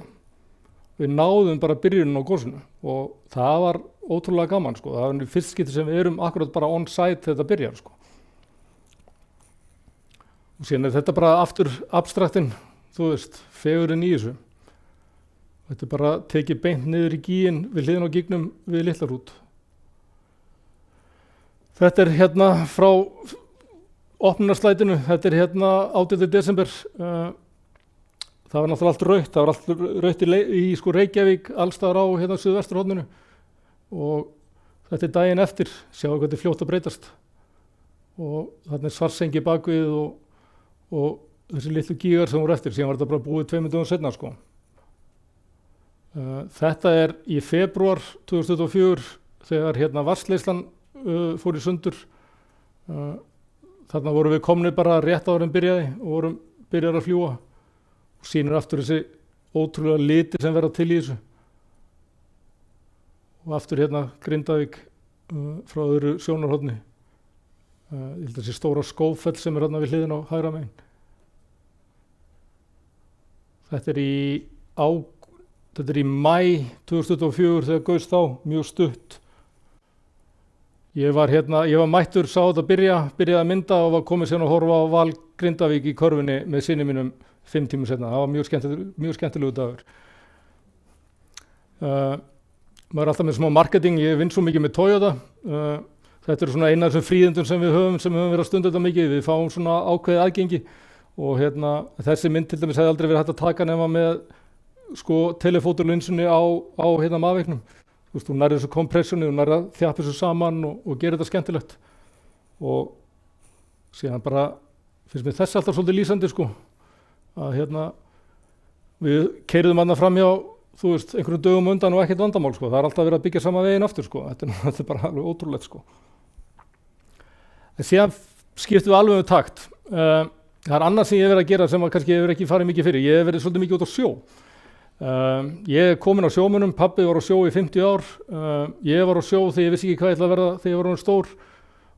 Við náðum bara byrjunin á gosinu og það var ótrúlega gaman sko. Það var fyrst skipti sem við erum akkurat bara on site þegar þetta byrjar sko. Og síðan þetta bara aftur abstraktinn, þú veist, fegurinn í þessu. Þetta bara tekið beint niður í gíginn við hliðina á gígnum við Litlarút. Þetta frá opnunarslætinu, þetta 18. desember. Það var náttúrulega allt rautt, það var allt rautt í sko Reykjavík, allstaðar á suðvesturhorninu og þetta daginn eftir, sjáu hvað þetta fljótt að breytast og þarna Svartsengi bakvið og þessi litlu gígar sem voru eftir, síðan var þetta bara búið 2 dögum seinna sko. Þetta í febrúar 2024 þegar vatnsleiðslan fór í sundur. Þarna vorum við komnir bara rétt áður en byrjaði og vorum byrjar að fljúga. Sýnir aftur þessi ótrúlega liti sem verða til í þessu og aftur Grindavík frá öðru sjónarhorni. Ég held að þessi stóra Skógfell sem þarna við hliðina á hægra megin. Þetta í maí 2024 þegar gaus þá, mjög stutt. Ég var mættur, sá þetta byrjaði að mynda og var komið sérna að horfa á Val Grindavík í körfunni með sinni mínum 5 tímum setna. Það var mjög skemmtilegu dagur. Maður alltaf með smá marketing, ég vinn svo mikið með Toyota. Þetta svona eina af þessum fríðindum sem við höfum verið að stunda þetta mikið. Við fáum svona ákveðið aðgengi og þessi mynd til dæmis hefði aldrei verið hægt að taka nema með telefóturlinsunni á maðveiknum. Þú nærið þessu kompressjoni, þú nærið að þjappa þessu saman og gera þetta skemmtilegt. Og síðan bara finnst mér þess alltaf svolítið lýsandi að við keyrðum annað framhjá einhverjum dögum undan og ekkert vandamál Það er alltaf verið að byggja sama veginn aftur Þetta er bara alveg ótrúlegt En síðan skiptum við alveg takt. Það er annað sem ég hef verið að gera sem kannski hefur ekki farið mikið fyrir. Ég hef verið svolítið mikið út á sjó. Ég er komin á sjómunum, pabbi var á sjó í 50 ár. Ég var á sjó þegar ég vissi ekki hvað ég ætla að verða þegar ég var orðinn stór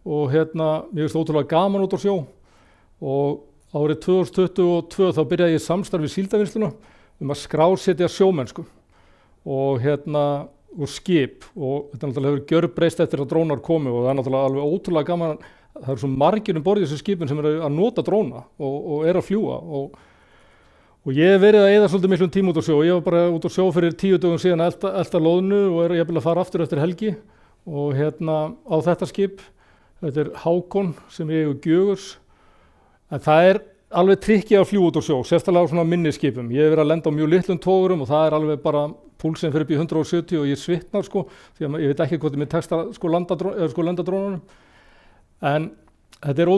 og mér finnst ótrúlega gaman út á sjó og árið 2022 þá byrjaði ég samstarf við Síldarvinnsluna að skrásetja sjómennsku og skip og þetta náttúrulega hefur gjörbreyst eftir að drónar komu og það er náttúrulega alveg ótrúlega gaman. Það eru svo margir borð í þessu skipin sem eru að nota dróna og eru að fljúga og ég hef verið að eyða svolítið miklum tíma út á sjó. Ég var bara út á sjó fyrir 10 dögum síðan að elta loðnu og er jafnvel að fara aftur eftir helgi og á þetta skip. Þetta er Hákon sem ég eigu Gjögurs. En það er alveg trikkið að fljúga út á sjó, sérstaklega á svona minni skipum. Ég hef verið að lenda á mjög litlum togurum og það er alveg bara púlsinn fyrir upp í 170 og ég svitnar því að ég veit ekki hvort ég tekst að lenda drónunum. En þetta er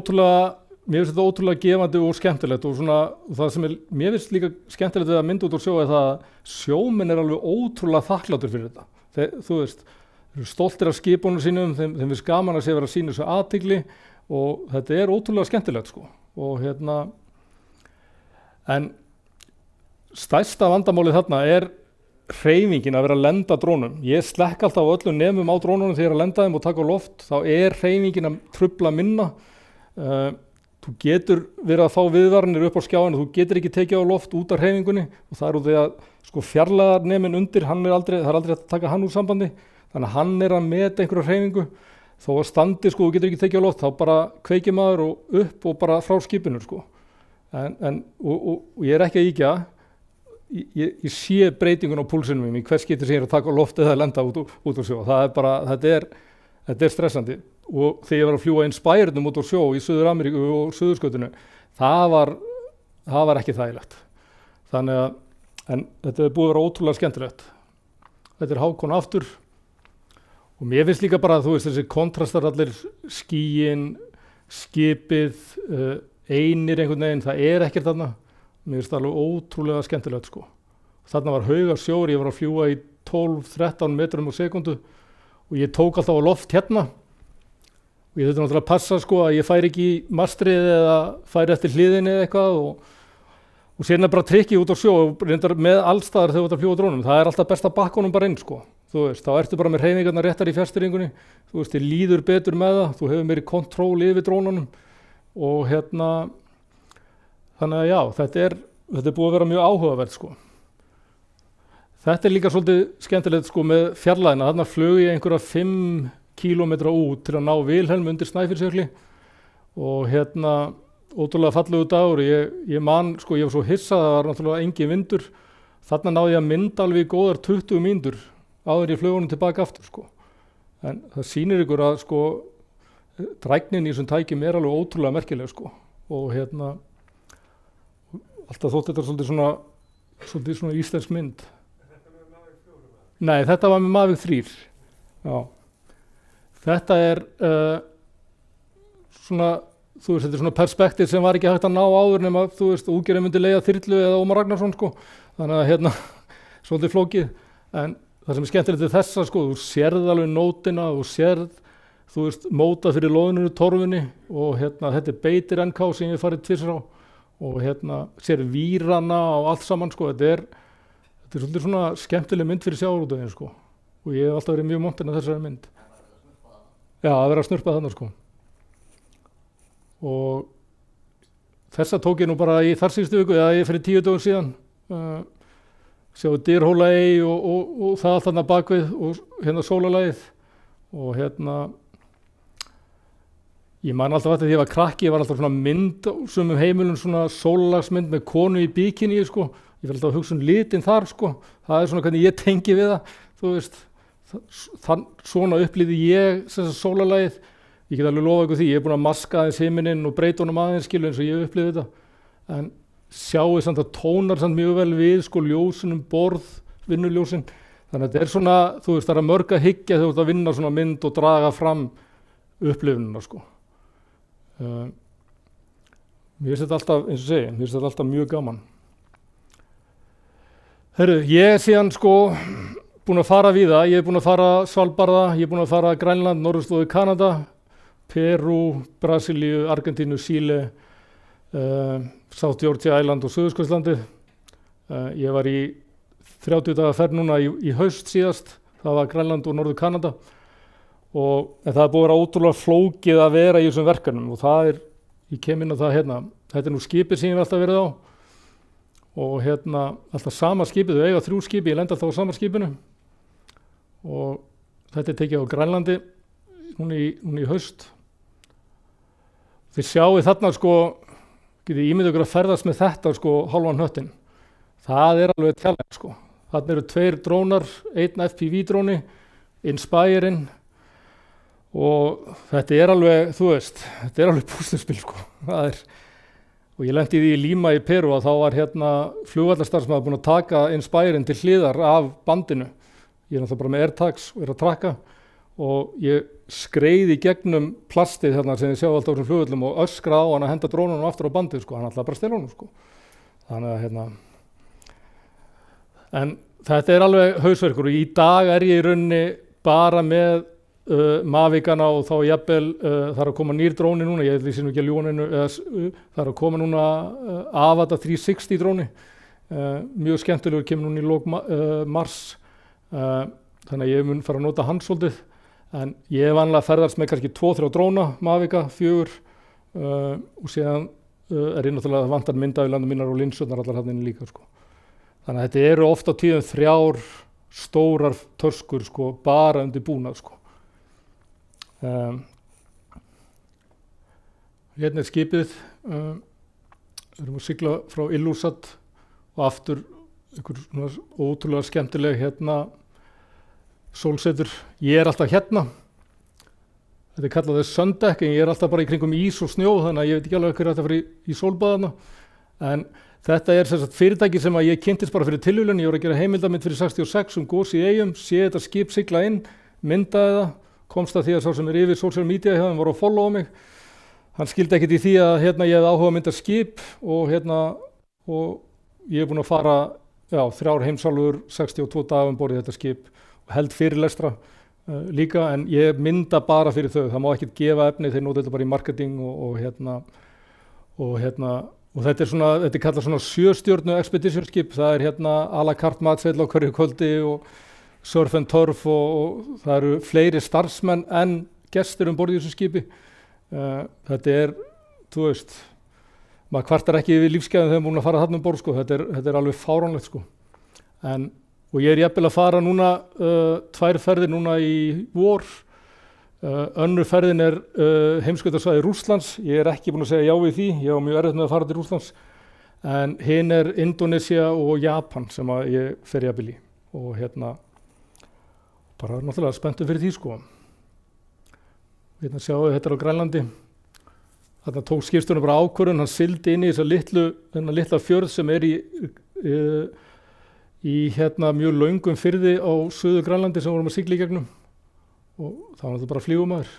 mér finnst þetta ótrúlega gefandi og skemmtilegt og það sem mér finnst líka skemmtilegt við að mynda út á sjó er það að sjómenn er alveg ótrúlega þakklátur fyrir þetta. Þeir eru stoltir af skipunum sínum, þeim finnst gaman að sé vera að sýna þessu athygli og þetta er ótrúlega skemmtilegt og en stærsta vandamálið þarna er hreyfingin að vera að lenda drónum. Ég slekk alltaf á öllum nemum á drónunum þegar ég er að lenda þeim og taka á loft, þá er hreyfingin að trufla minna. Þú getur verið að fá viðvaranir upp á skjáinu, þú getur ekki tekið á loft út af hreyfingunni og það er út því að fjarlægðarneminn undir, það er aldrei hægt að taka hann úr sambandi, þannig að hann er að meta einhverja hreyfingu, þó að standi þú getur ekki tekið á loft, þá bara kveikir maður og upp og bara frá skipinu og ég er ekki að íkja, ég sé breytingun á púlsinum í hvers getur sem ég er að taka á loft eða að lenda út á sjó, þetta er stressandi. Og þegar ég var að fljúga Inspiredum út á sjó í Suður-Ameríku og Suðurskautinu, það var ekki þægilegt. Þannig að, en þetta er búið að vera ótrúlega skemmtilegt. Þetta er Hákon aftur og mér finnst líka bara, þessi kontrastar allir, skýin, skipið, einir einhvern veginn, það er ekkert þarna. Mér finnst það alveg ótrúlega skemmtilegt Þarna var haugar sjór, ég var að fljúga í 12-13 metrum á sekundu og ég tók alltaf á loft hérna. Og ég þurfti náttúrulega að passa að ég færi ekki í mastrið eða færi eftir hliðinni eða eitthvað og sérna bara trikkið út á sjó og reyndar með allstaðar þegar þú ert að fljúga drónum. Það er alltaf best að bakka honum bara inn þá ertu bara með hreyfingarnar réttar í fjærstýringunni. Þér líður betur með það, þú hefur meiri kontról yfir drónunum og þannig að já, þetta er búið að vera mjög áhugavert Þetta er líka svolítið skemmtilegt með fjarlægina. Þarna flög ég einhverja 5 kílómetra út til að ná Vilhelm undir Snæfellsjökli og ótrúlega fallegu dagur. Ég man, ég var svo hissað, það var náttúrulega engin vindur. Þarna náði ég að mynda alveg í góðar 20 mínútur áður ég flög honum tilbaka aftur En það sýnir ykkur að drægnin í þessum tækjum er alveg ótrúlega merkileg og alltaf þótt þetta svolítið svona íslensk mynd. Nei, þetta var með Mavic 3. Já. Þetta er þetta er svona perspektíf sem var ekki hægt að ná áður nema útgerðin myndi leigja þyrlu eða Ómar Ragnarsson þannig að svolítið flókið. En það sem er skemmtilegt við þessa þú sérð alveg nótina, þú sérð móta fyrir loðinu torfunni og þetta er beitir NK sem ég farið tvisvar á og sér vírana og allt saman þetta er svolítið svona skemmtileg mynd fyrir sjávarútveginn og ég hef alltaf verið mjög montinn af þessari mynd. Já, að vera að snurpa þarna og þessa tók ég nú bara í þar síðustu viku eða ég fyrir 10 dögum síðan sjáu Dyrhólaey og það allt þarna bakvið og sólarlagið og Ég man alltaf eftir því ég var krakki, ég var alltaf svona mynd á sumum heimilum, svona sólarlagsmynd með konu í bikini, sko. Ég var alltaf að hugsa litin þar, sko. Það svona hvernig ég tengi við það, þú veist. Svona upplýði ég sólarlagið. Ég get alveg lofa ykkur því, ég búin að maska aðeins himininn og breyta honum aðeins, skilu, eins og ég upplýði þetta. En sjáu samt að tónar samt mjög vel við, sko, ljósunum borð, vinnuljósin. Þannig að þetta svona, þú veist, það mörg að hyggja þegar þú ert að vinna svona mynd og draga fram upplifunina, sko. Mér finnst þetta alltaf, eins og segi, mér finnst þetta alltaf mjög gaman. Herru, ég síðan, sko, búin að fara víða. Ég búin að fara Svalbarða, ég búin að fara Grænland, Norðurslóðir, Kanada, Perú, Brasilíu, Argentínu, Síle, South Georgia Island og Suðurskautslandið. Ég var í 30 daga ferð núna í haust síðast, það var Grænland og Norður Kanada og það er búið að vera ótrúlega flókið að vera í þessum verkefnum og það ég kem inn á það hérna, þetta nú skipið sem ég hef alltaf verið á og hérna alltaf sama skipið, þau eiga 3 skipi, ég lenda alltaf á sama skipinu og þetta tekið á Grænlandi núna í haust. Þið sjáu þarna, sko, getið ímyndið ykkur að ferðast með þetta, sko, hálfan hnöttinn. Það alveg tjalleg, sko. Þarna eru 2 drónar, 1 FPV dróni, Inspireinn og þetta alveg, þú veist, þetta alveg púsluspil, sko. Og ég lenti í því í Lima í Perú að þá var hérna flugvallarstarfsmaður búinn að taka Inspireinn til hliðar af bandinu. Ég náttúrulega bara með AirTags og að trakka og ég skreið í gegnum plastið þarna sem ég sjá alltaf á þessum flugvöllum og öskra á hann að henda drónunum aftur á bandið, sko. Hann ætlaði bara að stela honum, sko. Þannig að hérna en þetta alveg hausverkur og í dag ég í rauninni bara með Mavicana og þá jafnvel það að koma nýr dróni núna, ég lýsi nú ekki að ljóninu, það að koma núna Avata 360 dróni, mjög skemmtilegur, kemur núna í lok mars, þannig að ég mun fara að nota hans svolítið, en ég vanlega ferðast með kannski 2-3 dróna, Mavica, 4 og síðan ég náttúrulega vantar myndavélarnar mínar og linsurnar allar þarna inni líka, sko. Þannig að þetta eru oft á tíðum 3 stórar töskur, sko, bara undir búnað, sko. Hérna skipið, við erum að sigla frá Ilulissat og aftur einhver svona ótrúlega skemmtileg hérna sólsetur. Ég alltaf hérna, þetta kallað sundeck, en ég alltaf bara í kringum ís og snjó, þannig að ég veit ekki alveg hver þetta fyrir í sólbaðana, en þetta sem sagt fyrirtæki sem að ég kynntist bara fyrir tilvíðun. Ég var að gera heimildamynd fyrir 66 gos í Eyjum, sé þetta skip sigla inn, myndaði það, komst að því að sá sem yfir social media hjá þeim var að followa mig. Hann skildi ekkert í því að hérna ég hefði áhuga að mynda skip og ég búinn að fara 3 heimsálfur, 62 daga borð í þetta skip og held fyrirlestra líka, en ég mynda bara fyrir þau. Það má ekkert gefa efni, þeir nota þetta bara í marketing og þetta svona, þetta kallað svona 7-stjörnu expeditionskip. Það hérna à la carte matseðl á hverju kvöldi og surf and turf og það eru fleiri starfsmenn en gestir borð í þessu skipi. Þetta þú veist, maður kvartar ekki yfir lífsgæðum þegar búin að fara þarna borð, sko. Þetta alveg fáránlegt, sko. Og ég jafnvel að fara núna 2 ferðir núna í vor. Önnur ferðin heimskautasvæði Rússlands. Ég ekki búinn að segja já við því, ég var mjög erfitt með að fara til Rússlands, en hinn Indonesia og Japan sem að ég fer jafnvel í og hérna bara náttúrulega spenntur fyrir því, sko. Hérna sjáum við, þetta á Grænlandi. Þarna tók skipstjórinn bara ákvörðun, hann sigldi inn í þessa litla fjörð sem í hérna mjög löngum firði á Suður Grænlandi sem vorum að sigla í gegnum. Og það var náttúrulega bara flugumæður.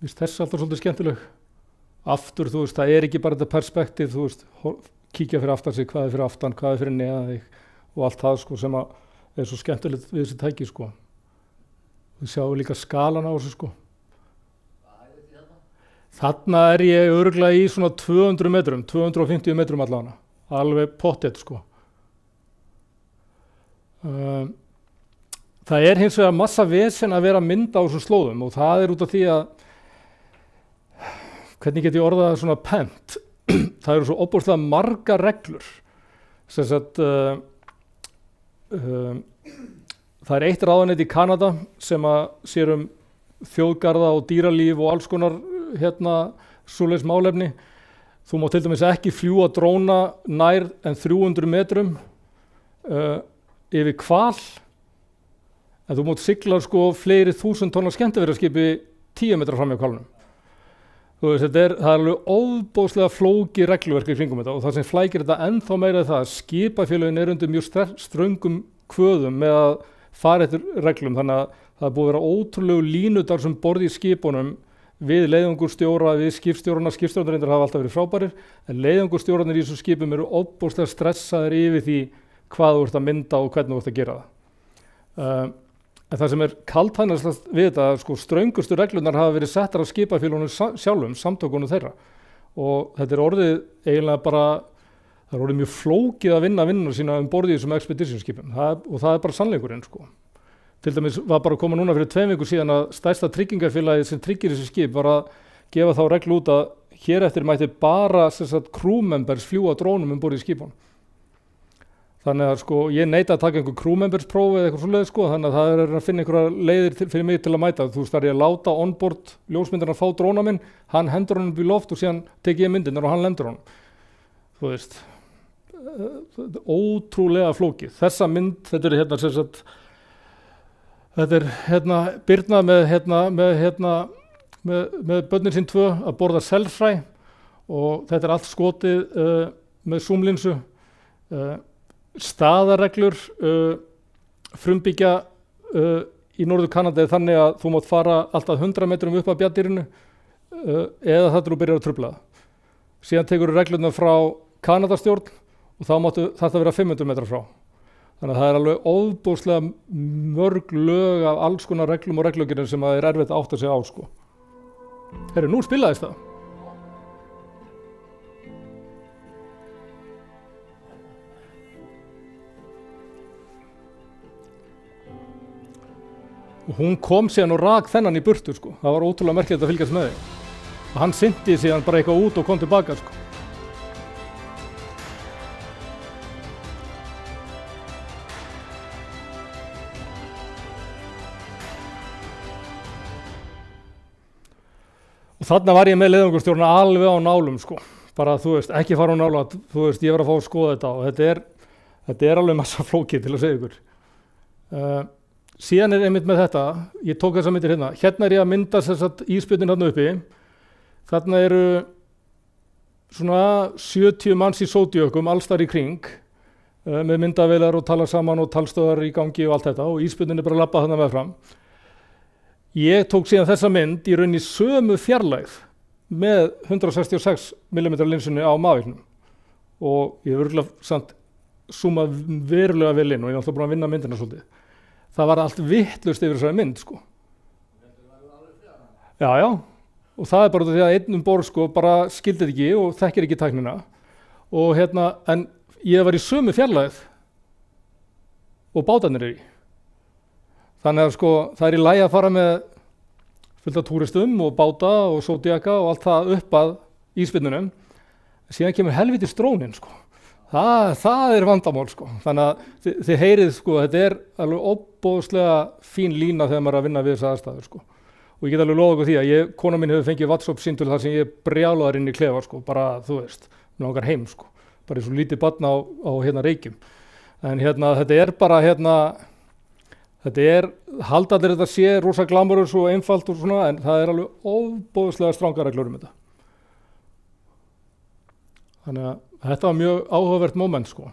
Vist þess alltaf svolítið skemmtileg. Aftur, þú veist, það ekki bara þetta perspektíf, þú veist, kíkja fyrir aftan sig, hvað fyrir aftan, hvað fyrir neðan þig og allt það, sko, sem að svo skemmtilegt við þessi tæki, sko. Við sjáum líka skalan á þessu, sko. Þarna ég örugglega í svona 200 metrum, 250 metrum allavega, alveg pottþétt, sko. Það hins vegar massa vesen að vera að mynda á þessum slóðum og það út af því að, hvernig get ég orðað það svona pent, það eru svo ofboðslega margar reglur. Sem sagt, það eitt ráðuneyti í Kanada sem að sér þjóðgarða og dýralíf og alls konar svoleiðis málefni. Þú má til dæmis ekki fljúga dróna nær en 300 metrum yfir hval, en þú mátt sigla sko fleiri 1000 tonna skemmtiferðaskipi 10 metra fram hjá hvalnum. Þú veist, það er alveg ofboðslega flókið regluverk í kringum þetta, og það sem flækir þetta ennþá meira er það að skipafélögin er undir mjög ströngum kvöðum með að fara eftir reglum, þannig að það er búið að vera ótrúlegu línudar sem borði í skipunum við leiðangurstjóra, við skipstjórnarindar hafa alltaf verið frábærir, en leiðangurstjórarnir í þessum skipum eru ofboðslega stressaðir yfir því hvað þú ert að mynda og hvernig þú ert að gera það. En það sem er kaldhæðnislegt við þetta, sko, ströngustu reglunar hafa verið settar af skipafélögunum sjálfum, samtökunum þeirra, og þetta er orðið eiginlega bara, það er orðið mjög flókið að vinna vinnuna sína borði í þessum expeditionskipum, og það er bara sannleikurinn, sko. Til dæmis var bara að koma núna fyrir 2 vikur síðan að stærsta tryggingafélagið sem tryggir þessi skip var að gefa þá reglu út að hér eftir mætti bara crew members fljúga drónum borði í skipunum. Þannig að sko, ég neita að taka einhver crew members próf eða eitthvað svoleiðis, sko, þannig að það er að finna einhverja leiðir fyrir mig til að mæta. Þú veist, það er ég að láta onboard ljósmyndarna fá dróna minn, hann hendur honum upp í loft og síðan tek ég myndirnar og hann lendur honum. Þú veist, ótrúlega flókið. Þessa mynd, þetta er þetta er Birna með börnin sín 2 að borða selfræ, og þetta er allt skotið með zoomlinsu. Staðareglur frumbyggja í Norður Kanada er þannig að þú mátt fara alltaf 100 metrum upp að bjarndýrinu eða það þú byrjar að trufla það. Síðan tekur reglurnar frá Kanadastjórn og þá máttu þetta vera 500 metra frá. Þannig að það er alveg ofboðslega mörg lög af alls konar reglum og reglugerðum sem það er erfitt að átta sig á, sko. Herru, nú spilaðist það. Og hún kom síðan og rak þennan í burtu, sko. Það var ótrúlega merkilegt að fylgjast með því. Og hann synti síðan bara eitthvað út og kom tilbaka, sko. Og þarna var ég með leiðangurstjórna alveg á nálum, sko. Bara, þú veist, ekki fara á nála, þú veist, ég var að fá að skoða þetta og þetta er alveg massa flókið til að segja ykkur. Síðan er einmitt með þetta, ég tók þessa myndir hérna. Hérna er ég að mynda þessat íspjötnin hérna uppi. Þarna eru svona 70 manns í sódíökum allstar í kring með myndavélar og tala saman og talstöðar í gangi og allt þetta, og íspjötnin er bara að labba þarna með fram. Ég tók síðan þessa mynd í rauninni sömu fjarlægð með 166 mm linsunni á maðurinn, og ég hef örugglega samt zoomað verulega vel inn og ég er alltaf búin að vinna myndina svolítið. Það var allt vitlaust yfir þessari mynd, sko. Já, og það er bara því að einn borð, sko, bara skildi þetta ekki og þekkir ekki tæknina, og en ég var í sömu fjarlægð og bátarnir eru í. Þannig að, sko, það er í lagi að fara með fullt af túristum og báta og Zodiaca og allt það upp að ísbyrnunum. Síðan kemur helvítis dróninn, sko. Það er vandamál, sko. Þannig að þið heyrið, sko, þetta er alveg óbóðslega fín lína þegar maður er að vinna við þessa aðstæður, sko. Og ég get alveg lofa ykkur því að kona mín hefur fengið WhatsApp-síntöl þar sem ég brjálaðar inn í klefa, sko, bara, þú veist, mér langar heim, sko. Bara eins og lítið barn á Reykjum. En þetta er bara, þetta er, haldarnir þetta sé rosa glamurus og einfalt og svona, en það er alveg óbóðslega strangar reglur um þetta. Þannig að þetta var mjög áhugavert moment, sko.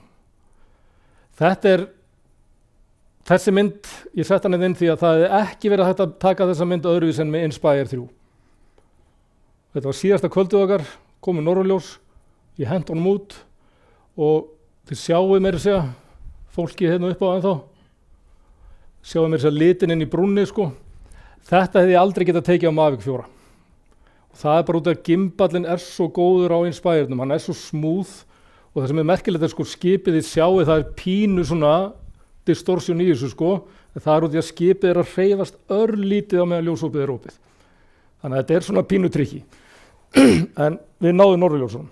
Þessi mynd, ég sett hann inn því að það hefði ekki verið hægt að taka þessa mynd öðruvís en með Inspire 3. Þetta var síðasta kvöldið okkar, komið norðurljós, ég hent honum út og þið sjáuð meira að segja fólkið hérna upp á ennþá. Sjáuð meira að segja litin inn í brúnni, sko. Þetta hefði ég aldrei getað tekið á Mavic 4. Og það er bara út af að gimballinn er svo góður á Inspirenum, hann er svo smooth, og það sem er merkilegt er, sko, skipið þið sjáuð, það er pínu svona distortion í þessu, sko, en það er út af að skipið er að hreyfast örlítið á meðan ljósopið er opið. Þannig að þetta er svona pínu trikki. En við náðum norðurljósunum.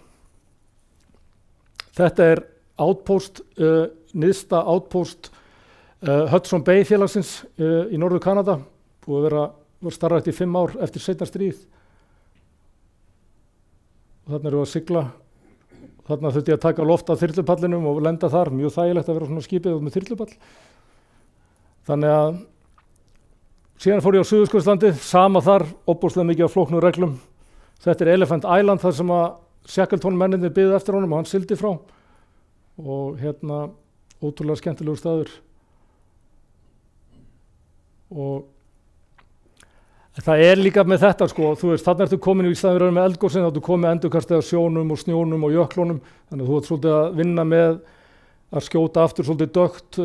Þetta er outpost, nyrsta outpost Hudson Bay félagsins í Norður Kanada, búið að var starfrækt í 5 ár eftir seinna stríð, þarna erum við að sigla. Þarna þurfti ég að taka loft af þyrlupallinum og lenda þar, mjög þægilegt að vera svona skipið með þyrlupall. Þannig að síðan fór ég á Suðurskautslandið, sama þar, óbúslega mikið af flóknum reglum. Þetta Elephant Island, þar sem að Shackleton mennirnir biðu eftir honum og hann sigldi frá. Og ótrúlega skemmtilegur staður. Og það líka með þetta, sko, þú veist, þarna ertu komin í staðinn við með eldgosin, þá ertu komið endurkastið af sjónum og snjónum og jöklunum, þannig að þú ert svolítið að vinna með að skjóta aftur svolítið dögt.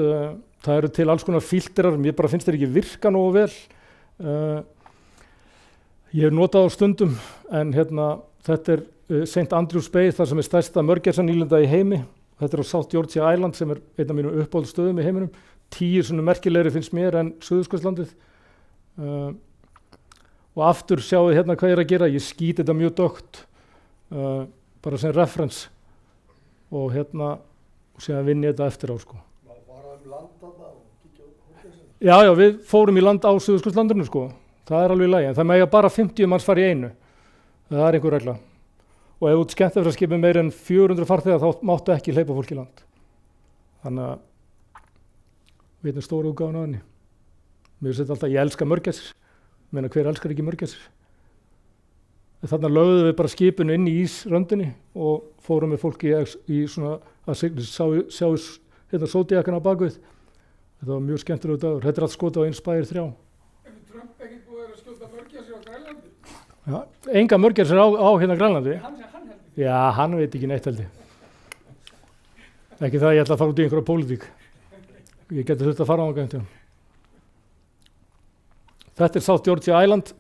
Það eru til alls konar filterar, mér bara finnst þeir ekki virka nógu vel. Ég hef notað á stundum, en þetta St. Andrews Bay, þar sem stærsta mörgæsanýlunda í heimi. Þetta á South Georgia Island, sem einn af mínum uppáhaldsstöðum í heiminum. 10 sinnum merkilegri finnst mér en Suðurskautslandið. Og aftur sjáu hérna hvað ég að gera, ég skýt þetta mjög dögt, bara sem reference og og síðan vinn ég þetta eftir á, sko. Má fara land þarna og kíkja á hótelsin? Já, við fórum í land á Suðurskautslandinu, sko. Það alveg í lagi, en það mega bara 50 manns fara í einu. Það einhver regla. Og ef þú ert skemmtiferðaskipið meira en 400 farþega þá máttu ekki hleypa fólk í land. Þannig að við erum stóra útgáfan á henni. Mér finnst alltaf, ég elska mörgæsir. Meina, hver elskar ekki mörgæsir? Þarna lögðum við bara skipinu inn í ísröndinni og fórum með fólki í svona að sjá Zodiacana á bakvið. Þetta var mjög skemmtilegur dagur. Þetta allt skotið á Inspire 3. Trump ekkert búið að skjóta mörgæsir á Grænlandi? Já, enga mörgæsir á Grænlandi. Hann heldur. Já, hann veit ekki neitt held ég. Ekki það ég ætla að fara út í einhverja pólitík. Ég geti þurft að fara á hann. Þetta South Georgia Island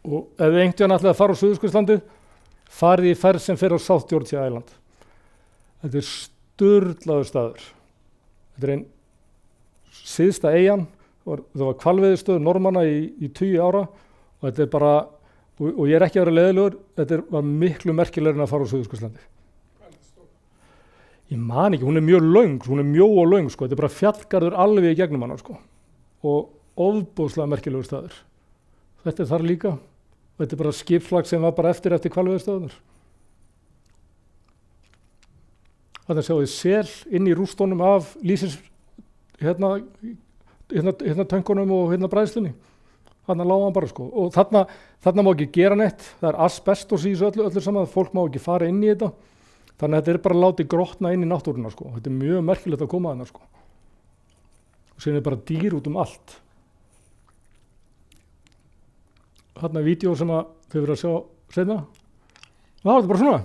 og ef þið einhvern ætlaði að fara á Suðurskautslandið, farið í ferð sem fer á South Georgia Island. Þetta sturlaður staður. Þetta einn syðsta eyjan, það var hvalveiðistöð Normanna í 20 ára og þetta bara, og ég ekki að vera leiðilegur, þetta var miklu merkilegur en að fara á Suðurskautslandið. Ég man ekki, hún mjög löng, hún mjó og löng, sko. Þetta bara fjallgarður alveg í gegnum hana, sko. Og ofboðslega merkilegur staður. Þetta þar líka. Þetta bara skipsflag sem var bara eftir hvalveiðistöðunar. Þarna sjáum við sel inn í rústónum af lýsins tönkunum og bræðslunni. Þarna lá hann bara, sko. Og þarna má ekki gera neitt. Það asbestos í þessu öllu saman. Fólk má ekki fara inn í þetta. Þannig að þetta bara látið grotna inn í náttúruna, sko. Þetta mjög merkilegt að koma þarna, sko. Og síðan bara dýr út allt. Þarna vídeo sem þau verið að sjá seinna. Þetta er bara svona.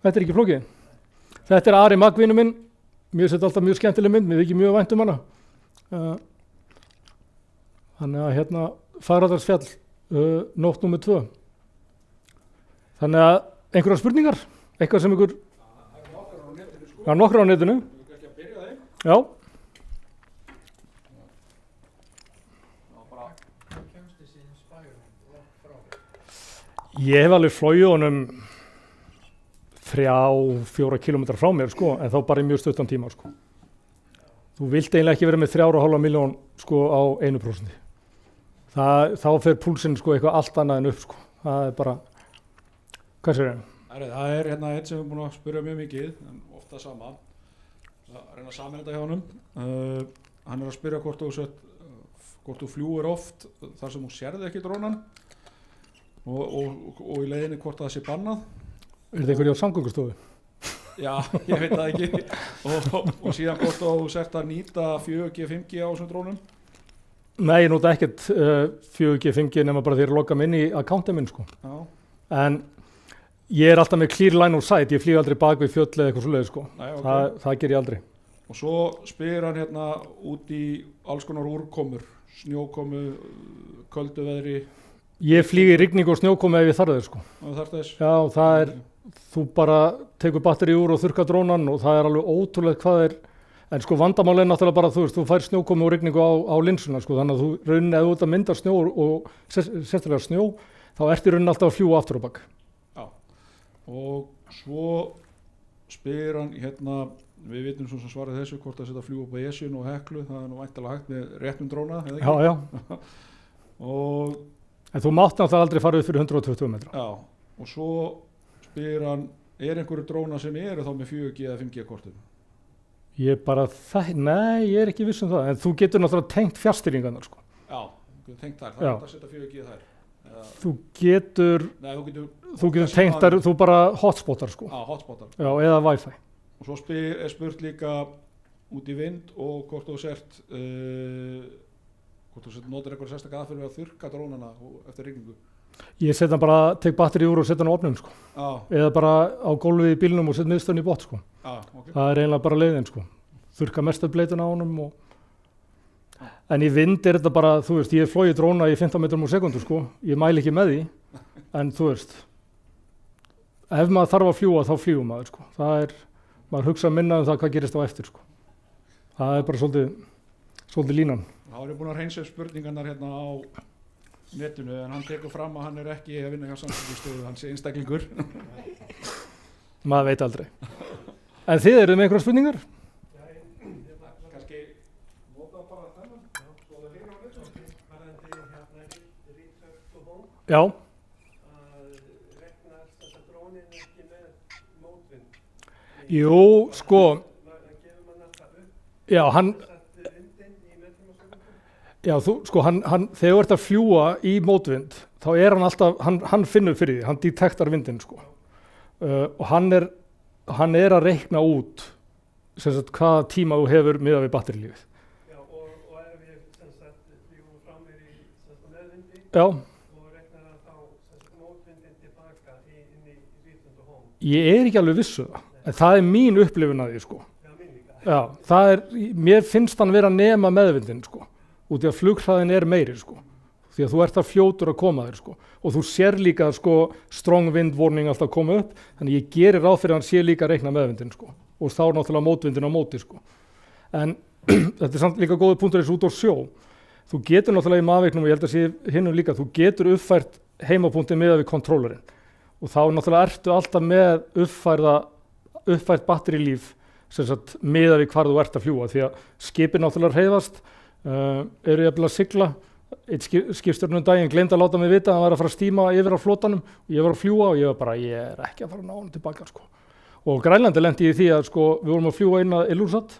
Þetta ekki flókið. Þetta Ari Mag vinur minn. Mér finnst þetta alltaf mjög skemmtileg mynd. Mér þykir mjög vænt hana. Þannig að Fagradalsfjall, nótt númer 2. Þannig að einhverjar spurningar? Eitthvað sem ykkur... Það er nokkrar á netinu. Þú ekki að byrja þeim? Já. Ég hef alveg flogið honum 3-4 kilometra frá mér, sko, en þá bara í mjög stuttan tíma, sko. Þú vilt eiginlega ekki vera með 3,5 miljón, sko, á 1%. Þá fer púlsinn, sko, eitthvað allt annað en upp, sko. Það bara, hvað sér það? Það er einn sem við búin að spyrja mjög mikið, en ofta sama. Það reyna að saman þetta hjá honum. Hann að spyrja hvort þú fljúir oft þar sem þú sérði ekki drónan. Og í leiðinni hvort það sé bannað. Þetta einhverju á samgöngustofu? Já, ég veit það ekki. Og síðan hvort þú sért að nýta 4G, 5G á þessum drónum? Nei, ég nota ekkert 4G, 5G nema bara þegar ég logga mig inn í akkánti minn, sko. Já. En ég er alltaf með clear line of sight, ég flýg aldrei bak við fjöll eða eitthvað svoleiðis, sko. Nei, okay. Það ger ég aldrei. Og svo spyr hann út í alls konar úrkomur, snjókomu, köldu veðri. Ég flýg í rigningu og snjókomu ef ég þarf þess, sko. Og þarf þess? Já, það er, þú bara tekur batteri úr og þurrkar drónan og það er alveg ótrúlega hvað er, en sko vandamál er náttúrulega bara, þú fær snjókomu og rigningu á linsuna, sko, þannig að þú raunin, ef þú ert að mynda snjó og sérstaklega snjó, þá ertu raunin alltaf að fljúga aftur á bak. Já, og svo spyr hann við vitum svo sem svarið þessu hvort að setja fljúga upp á Esjun og Heklu, það er nú væntanlega hægt með réttum dróna, eða ekki? Já. En þú mátt náttúrulega aldrei fara upp fyrir 120 metra. Já, og svo spyr hann, einhverju drónar sem eru þá með 4G eða 5G kortum? Nei, ég ekki viss það, en þú getur náttúrulega tengt fjárstýringarnar, sko. Já, þú getur tengt þær, það er hægt að setja 4G þær. Þú getur tengt þær, þú bara hotspotar, sko. Já, hotspotar. Já, eða Wi-Fi. Og svo spurt líka út í vind og hvort þú sért notar eitthvað sérstaklega aðferð við að þurrka drónana eftir rigningu. Ég setja bara, tek batteri úr og setja hann á ofnum, sko. Eða bara á gólfið í bílnum og setja miðstöðin í botn, sko. Okay. Það er eiginlega bara leiðin, sko. Þurrka mesta bleituna á honum en í vind er þetta bara, þú veist, ég flói dróna í 15 metrum á sekundu, sko. Ég mæli ekki með því, en þú veist, ef maður þarf að fljúga, þá fljúgum maður, sko. Maður hugsa minna það hvað gerist á eftir, sko. Það bara svolítið línan. Þá erum við búin að reynsa spurningarnar hérna á netinu, en hann tekur fram að hann ekki að vinna hjá Samkeppnisstofu, hann sé einstaklingur. Maður veit aldrei. En þið eruð með einhverjar spurningar? Kannski nota bara þennan, svo það heyrir á netinu. Varðandi research to home. Já. Regnast þessa drónin ekki með mótvind? Jú, sko. Gefur mann alltaf upp? Já, þegar þú ert að fljúga í mótvind, þá hann alltaf, hann finnur fyrir því, hann detektar vindin, sko. Og hann er að reikna út hvaða tíma þú hefur miðað við batterílífið. Já, og við fljúgum fram í meðvindi. Já. Og reiknar þá mótvindin tilbaka inn í return to home. Ég er ekki alveg vissu það, en það er mín upplifun af því, sko. Já, mín líka. Já, mér finnst hann vera að nema meðvindin, sko. Út í að flughraðin er meiri, sko. Því að þú ert að fljótur að koma þér, sko. Og þú sér líka, sko, strong wind warning alltaf koma upp, þannig ég gerir ráð fyrir að hann sé líka að reikna meðvindin, sko. Og þá náttúrulega mótvindin á móti, sko. En þetta er samt líka góður punktur eins út á sjó. Þú getur náttúrulega í maðurveiknum, og ég held að sé hinnum líka, þú getur uppfært heimapunktið miðað við kontrólerinn. Og þá náttúrulega ertu alltaf með uppfært batterílíf, sem sagt miðað við hvar þú ert að fljúga, því að skipin náttúrulega hreyfast, eru jafnvel að sigla. Eitt skipstjórinn daginn gleymdi að láta mig vita að hann var að fara að stíma yfir á flotanum og ég var að fljúga og ég er ekki að fara að ná hann tilbaka, sko. Og Grænlandi lenti í því að, sko, við vorum að fljúga inn að Ilulissat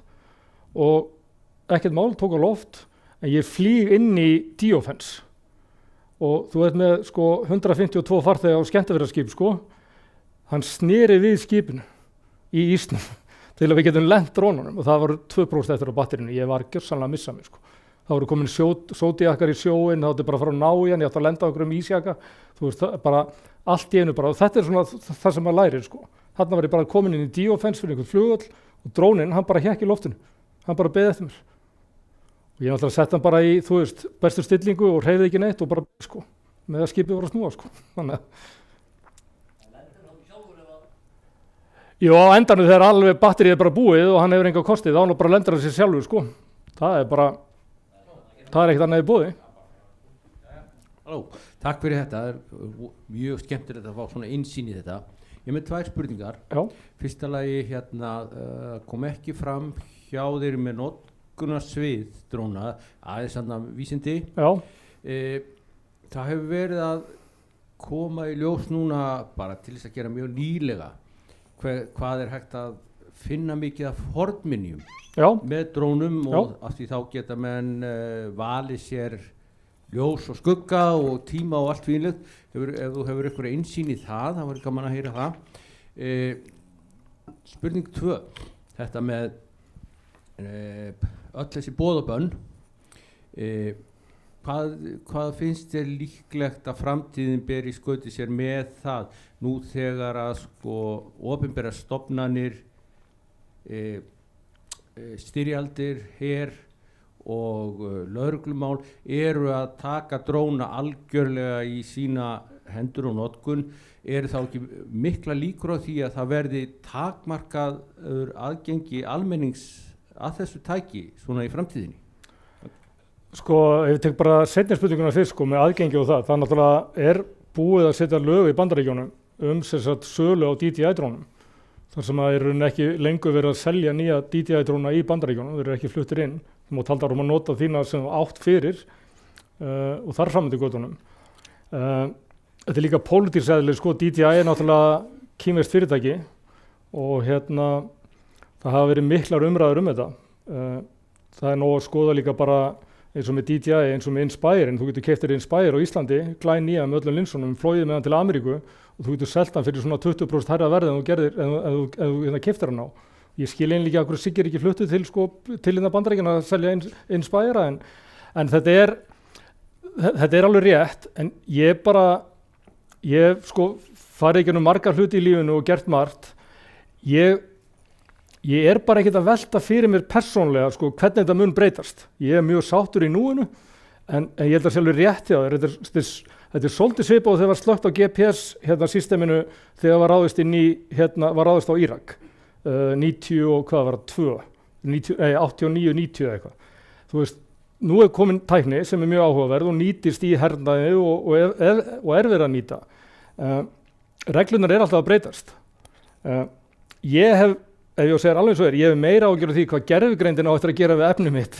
og ekkert mál, tók á loft, en ég flýg inn í Díófens og þú veit með, sko, 152 farþega á skemmtiferðarskip, sko. Hann sneri við skipinu í ísnum til að við getum lent drónunum og það var 2% eftir á batterinu. Ég var gjörsamlega að missa mig, sko. Það voru komin sótijakkar í sjóin, það átti bara að fara að ná í hann, ég átti að lenda á einhverjum ísjaka, þú veist, bara allt í einu bara, og þetta er svona það sem maður lærir, sko. Þarna var ég bara komin inn í Díófens fyrir einhvern flugvöll og drónin, hann bara hékk í loftinu, hann bara beðið eftir mér. Og ég náttúrulega sett hann bara í, þú veist, bestu stillingu og hreyfði ekki neitt og bara, sko, með að skipið voru að snúa, sko. Þannig að Jú, á endanum þegar alveg batterið er bara búið og hann hefur enga kostið, þá bara lendur hann sér sjálfur, sko. Það er ekkert annað í boði. Halló, takk fyrir þetta. Það er mjög skemmtilegt að fá svona innsýn í þetta. Ég með 2 spurningar. Já. Fyrsta lagi hérna kom ekki fram hjá þeir með notkunarsvið dróna, aðeins svona vísindi. Já. Það hefur verið að koma í ljós núna bara til þess að gera mjög nýlega. Hvað er hægt að finna mikið af fornminjum með drónum og af því þá geta menn valið sér ljós og skugga og tíma og allt fínlegt. Ef þú hefur eitthvað innsýn í það væri gaman að heyra það. Spurning 2, þetta með öll þessi boðabönn, hvað finnst þér líklegt að framtíðin beri skauti sér með það nú þegar að, sko, opinberar stofnanir, styrjaldir, her og lögreglumál eru að taka dróna algjörlega í sína hendur og notkun? Eru þá ekki mikla líkur á því að það verði takmarkaður aðgengi almennings að þessu tæki svona í framtíðinni? Sko, ef ég tek bara seinni spurninguna fyrst, sko, með aðgengi og það náttúrulega er búið að setja lög í Bandaríkjunum sem sagt sölu á DJI-drónum. Þar sem að er ekki lengur verið að selja nýja DJI-dróna í Bandaríkjunum, þeir eru ekki fluttir inn. Þú mátt halda að nota þína sem átt fyrir og þar fram eftir götunum. þetta er líka pólitískt sko, DJI náttúrulega kínverskt fyrirtæki og það hafa verið miklar umræður þetta. Það nóg að skoða líka bara eins og með DJI, eins og með Inspire, en þú getur keypt þér Inspire á Íslandi, glænýja með öllum linsunum, flogið með hann til Ameríku og þú getur selt hann fyrir svona 20% hærra verð en þú keyptir hann á. Ég skil einlega ekki að hverju Siggi ekki fluttu til sko, til Bandaríkjanna að selja Inspire en þetta er alveg rétt, en ég sko farið ekki margar hluti í lífinu og gert margt. Ég er bara ekkert að velta fyrir mér persónlega sko, hvernig þetta mun breytast. Ég er mjög sáttur í núinu, en ég held að sjálfur rétt hjá þér. Þetta er svolítið svipað þegar var slökkt á GPS systeminu þegar var ráðist var ráðist á Írak. 90 og hvað var það? 89, 90 eða eitthvað. Þú veist, nú er komin tækni sem er mjög áhugaverð og nýtist í hernaði og er verið að nýta. Reglunar er alltaf að breytast. Ef ég segir alveg svo ég hef meira ágjörð því hvað gervigreindin á eftir að gera við efnið mitt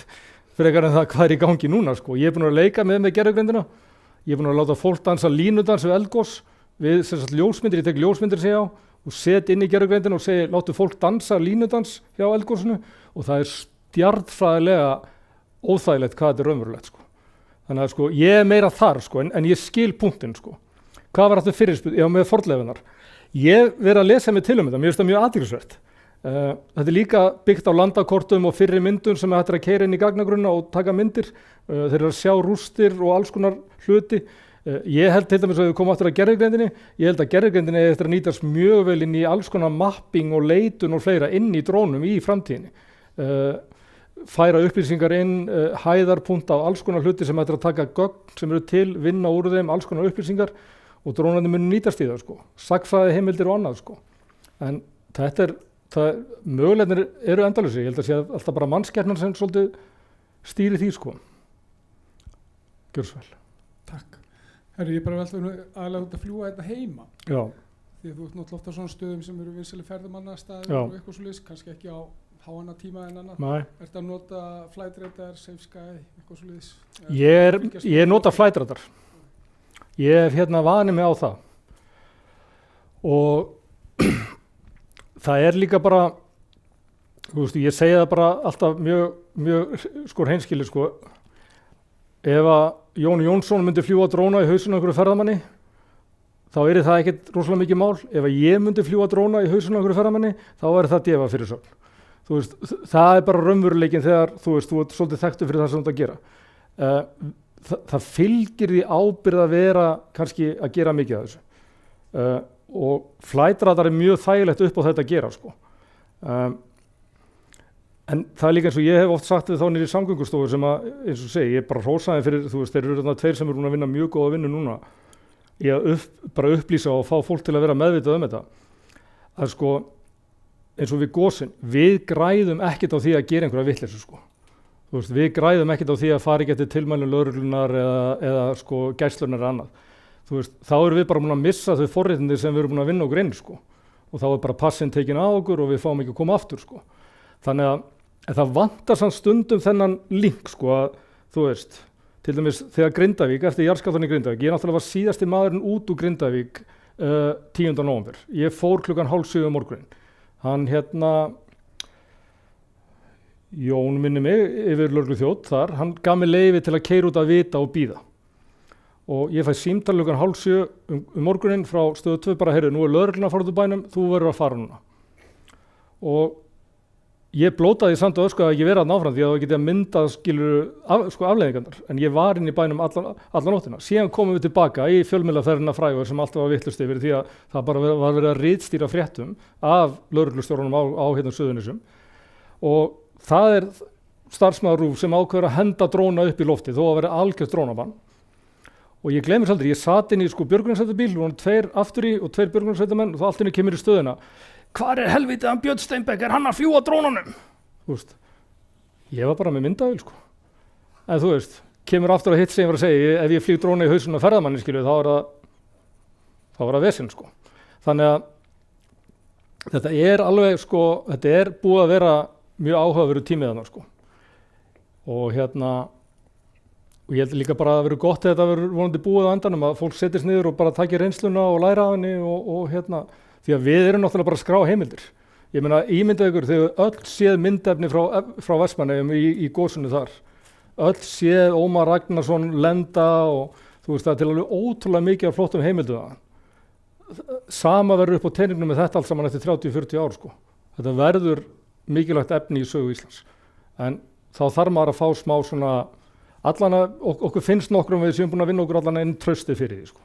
frekar en það hvað er í gangi núna sko. Ég er búin að leika með gervigreindina, ég er búin að láta fólk dansa línudans við eldgos, við ljósmyndir, ég tek ljósmyndir sig á og set inn í gervigreindina og segi látu fólk dansa línudans hjá eldgosinu og það er stjarnfræðilega óþægilegt hvað þetta er raunverulegt sko. Þannig að sko, ég er meira þar sko, en ég skil punktinn sko. Hvað var aftur fyrirspurn? Ég var með fornleifarnar. Ég verið að lesa mig til þetta, mér finnst það mjög athyglisvert. Þetta er líka byggt á landakortum og fyrri myndum sem hægt að keyra inn í gagnagrunna og taka myndir. Þeir eru að sjá rústir og alls konar hluti. Ég held til dæmis að við komum aftur að gervigreindinni. Ég held að gervigreindinni er eftir að nýtast mjög vel inn í alls konar mapping og leitun og fleira inn í drónum í framtíðinni. Færa upplýsingar inn, hæðarpunta á alls konar hluti sem hægt að taka gögn sem eru til, vinna úr þeim, alls konar upplýsingar og drónarnir munu nýtast í það sko. Sagnfræði, heimildir og annað sko. En mögulegnir eru endalausi. Ég held að sé alltaf bara mannskepnan sem svolítið stýri því sko. Gjörðu svo vel. Takk. Herru, ég bara velta aðalega út að fljúga þetta heima. Já. Því að þú ert náttúrulega oft á svona stöðum sem eru vinsælir ferðamannastaðir og eitthvað svoleiðis, kannski ekki á háanna tíma en annað. Nei. Ertu að nota Flight Radar, Safe Sky, eitthvað svoleiðis? Ég nota Flight Radar. Ég hef vanið mig á það. Og það er líka bara, þú veist, ég segi það bara alltaf mjög hreinskilið sko. Ef að Jón Jónsson myndi fljúga dróna í hausinu á einhverju ferðamanni, þá er það ekkert rosalega mikið mál. Ef að ég myndi fljúga dróna í hausinu á einhverju ferðamanni, þá er það djefa fyrirsögn. Þú veist, það er bara raunveruleikinn þegar þú ert svolítið þekktur fyrir það sem þú ert að gera. Það fylgir því ábyrgð að vera kannski að gera mikið af þessu. Og Flight Radar er mjög þægilegt upp á þetta að gera sko. En það er líka eins og ég hef oft sagt við þá niður í samgöngustofu sem að, eins og segi, ég bara hrósaði fyrir, þú veist, þeir eru þarna tveir sem eru búin að vinna mjög góða vinnu núna í að bara upplýsa og fá fólk til að vera meðvitað þetta. Að sko, eins og við gósin, við græðum ekkert á því að gera einhverja vitleysu sko. Þú veist, við græðum ekkert á því að fara ekki eftir tilmælum lögreglunar eða sko gæslunar eða annað. Þú veist, þá erum við bara búin að missa þau forréttindi sem við erum búin að vinna okkur inn sko. Og þá er bara passinn tekin á okkur og við fáum ekki að koma aftur sko. Þannig að það vantar samt stundum þennan link sko að, þú veist, til dæmis þegar Grindavík, eftir jarðskjálftann í Grindavík, ég náttúrulega var síðasti maðurinn út úr Grindavík 10. nóvember. Ég fór 6:30 morgunin. Hann Jón minni mig, yfirlögregluþjónn þar, hann gaf mér leyfi til að keyra út að vita og bíða. Og ég fæ símtal 6:30 morgunin frá stöðu 2 bara, heyrðu, nú er lögreglan að fara út úr bænum, þú verður að fara núna. Og ég blótaði samt og ösku að ég verið að náfram því að það geti að mynda afleiðingarnar. En ég var inn í bænum alla nóttina. Síðan komum við tilbaka í fjölmiðlaferðina frægur sem alltaf var vitlaust yfir því að það bara var verið að ritstýra fréttum af lögreglustjórunum á Suðurnesjum. Og það er starfsmaður RÚV sem ákveður að henda dróna upp í lofti þó að vera algjört drónabann. Og ég gleymir aldrei, ég sat inn í björgunarsveitabíl, og 2 aftur í og 2 björgunarsveitamenn og þá allt inni kemur í stöðina. Hvar er helvítið hann Björn Steinbeck, er hann að fljúga drónunum? Þú veist, ég var bara með myndavél sko. En þú veist, kemur aftur að hitt sem ég var að segja, ef ég flýg dróna í hausinn á ferðamanni skilju, þá var það vesinn sko. Þannig að þetta er alveg sko, þetta er búið að vera mjög áhugaverður tímið þarna sko. Og og ég held líka bara að það verður gott að þetta verður vonandi búið á endanum að fólk setjast niður og bara taki reynsluna og læra af henni og því að við erum náttúrulega bara að skrá heimildir. Ég meina ímyndað ykkur þegar öll séð myndefni frá Vestmannaeyjum í gósunni þar. Öll séð Ómar Ragnarsson lenda og þú veist það er til alveg ótrúlega mikið af flottum heimildum það. Sama verður upp á teiningnum með þetta allt saman eftir 30-40 ár sko. Þetta verður mikilvægt efni í sögu Íslands. En þá þarf maður að fá smá svona, allan að okkur finnst nokkrum við séum búin að vinna okkur allan einn trausti fyrir því sko.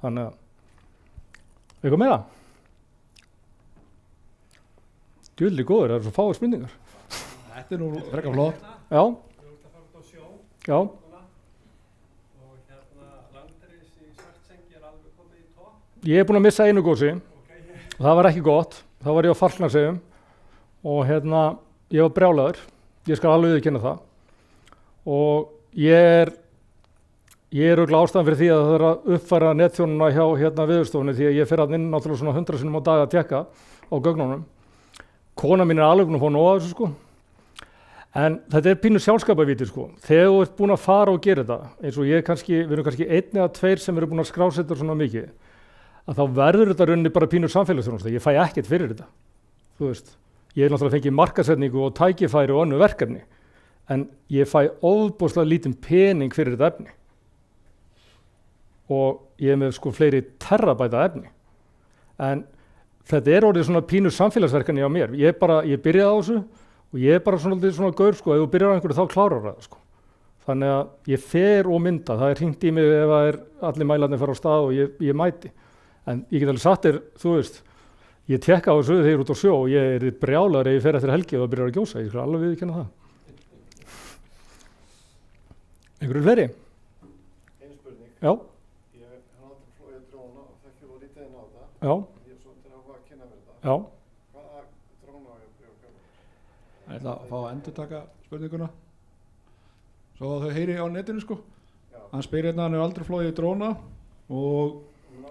Þannig að, eitthvað meira? Djúli góður, það eru svo fáið spurningar. Þetta nú frekar flott. Já. Þú ert að fara út á sjó. Já. Og landris í Svartsengi alveg komið í topp. Ég búin að missa einu gósi. Og það var ekki gott. Þá var ég á Falklandseyjum og ég var brjálaður. Ég skal alveg viðurkenna það. Og ég er örugglega ástæðan fyrir því að það er að uppfæra netþjónuna hjá Veðurstofunni því að ég fer að inn náttúrulega svona 100 sinnum á dag að tékka á gögnunum. Kona mín er alveg búin að fá nóg af þessu sko. En þetta er pínu sjálfskapavíti sko. Þegar þú ert búin að fara og gera þetta, eins og við erum kannski 1 eða 2 sem eru búin að skrásetja svona mikið, að þá verður þetta rauninni bara pínu samfélagsþjónusta. Ég fæ ekkert fyrir þetta. Þú veist, ég er náttúrulega fengið markaðssetningu og tækifæri og önnur verkefni, en ég fæ ofboðslega lítinn pening fyrir þetta efni. Og ég er með sko fleiri terabæta efni. En þetta er orðið svona pínu samfélagsverkefni á mér. Ég byrjaði á þessu og ég er bara svona gaur sko, ef þú byrjar á einhverju þá klárar það sko. Þannig að ég fer og mynda, það er hringt í mig ef það er allir mælarnir fara á stað og ég mæti. En ég get alveg satt þér, þú veist, ég tekka á þessu þegar ég er út á sjó og ég er brjálaður ef ég fer eftir helgi og það byrjar að gjósa, ég skal alveg viðurkenna það. Einhverju fleiri? Einu spurning. Já. Ég hef aldrei flogið dróna og þekki þú lítið inn á það. Já. Ég er svolítið að kynna mér þetta. Já. Hvaða dróna á ég að byrja að kjópa? Ég ætla að fá að endurtaka spurninguna svo að þau heyri á netinu sko. Hann spyr hérna, hann hefur aldrei flogið dróna og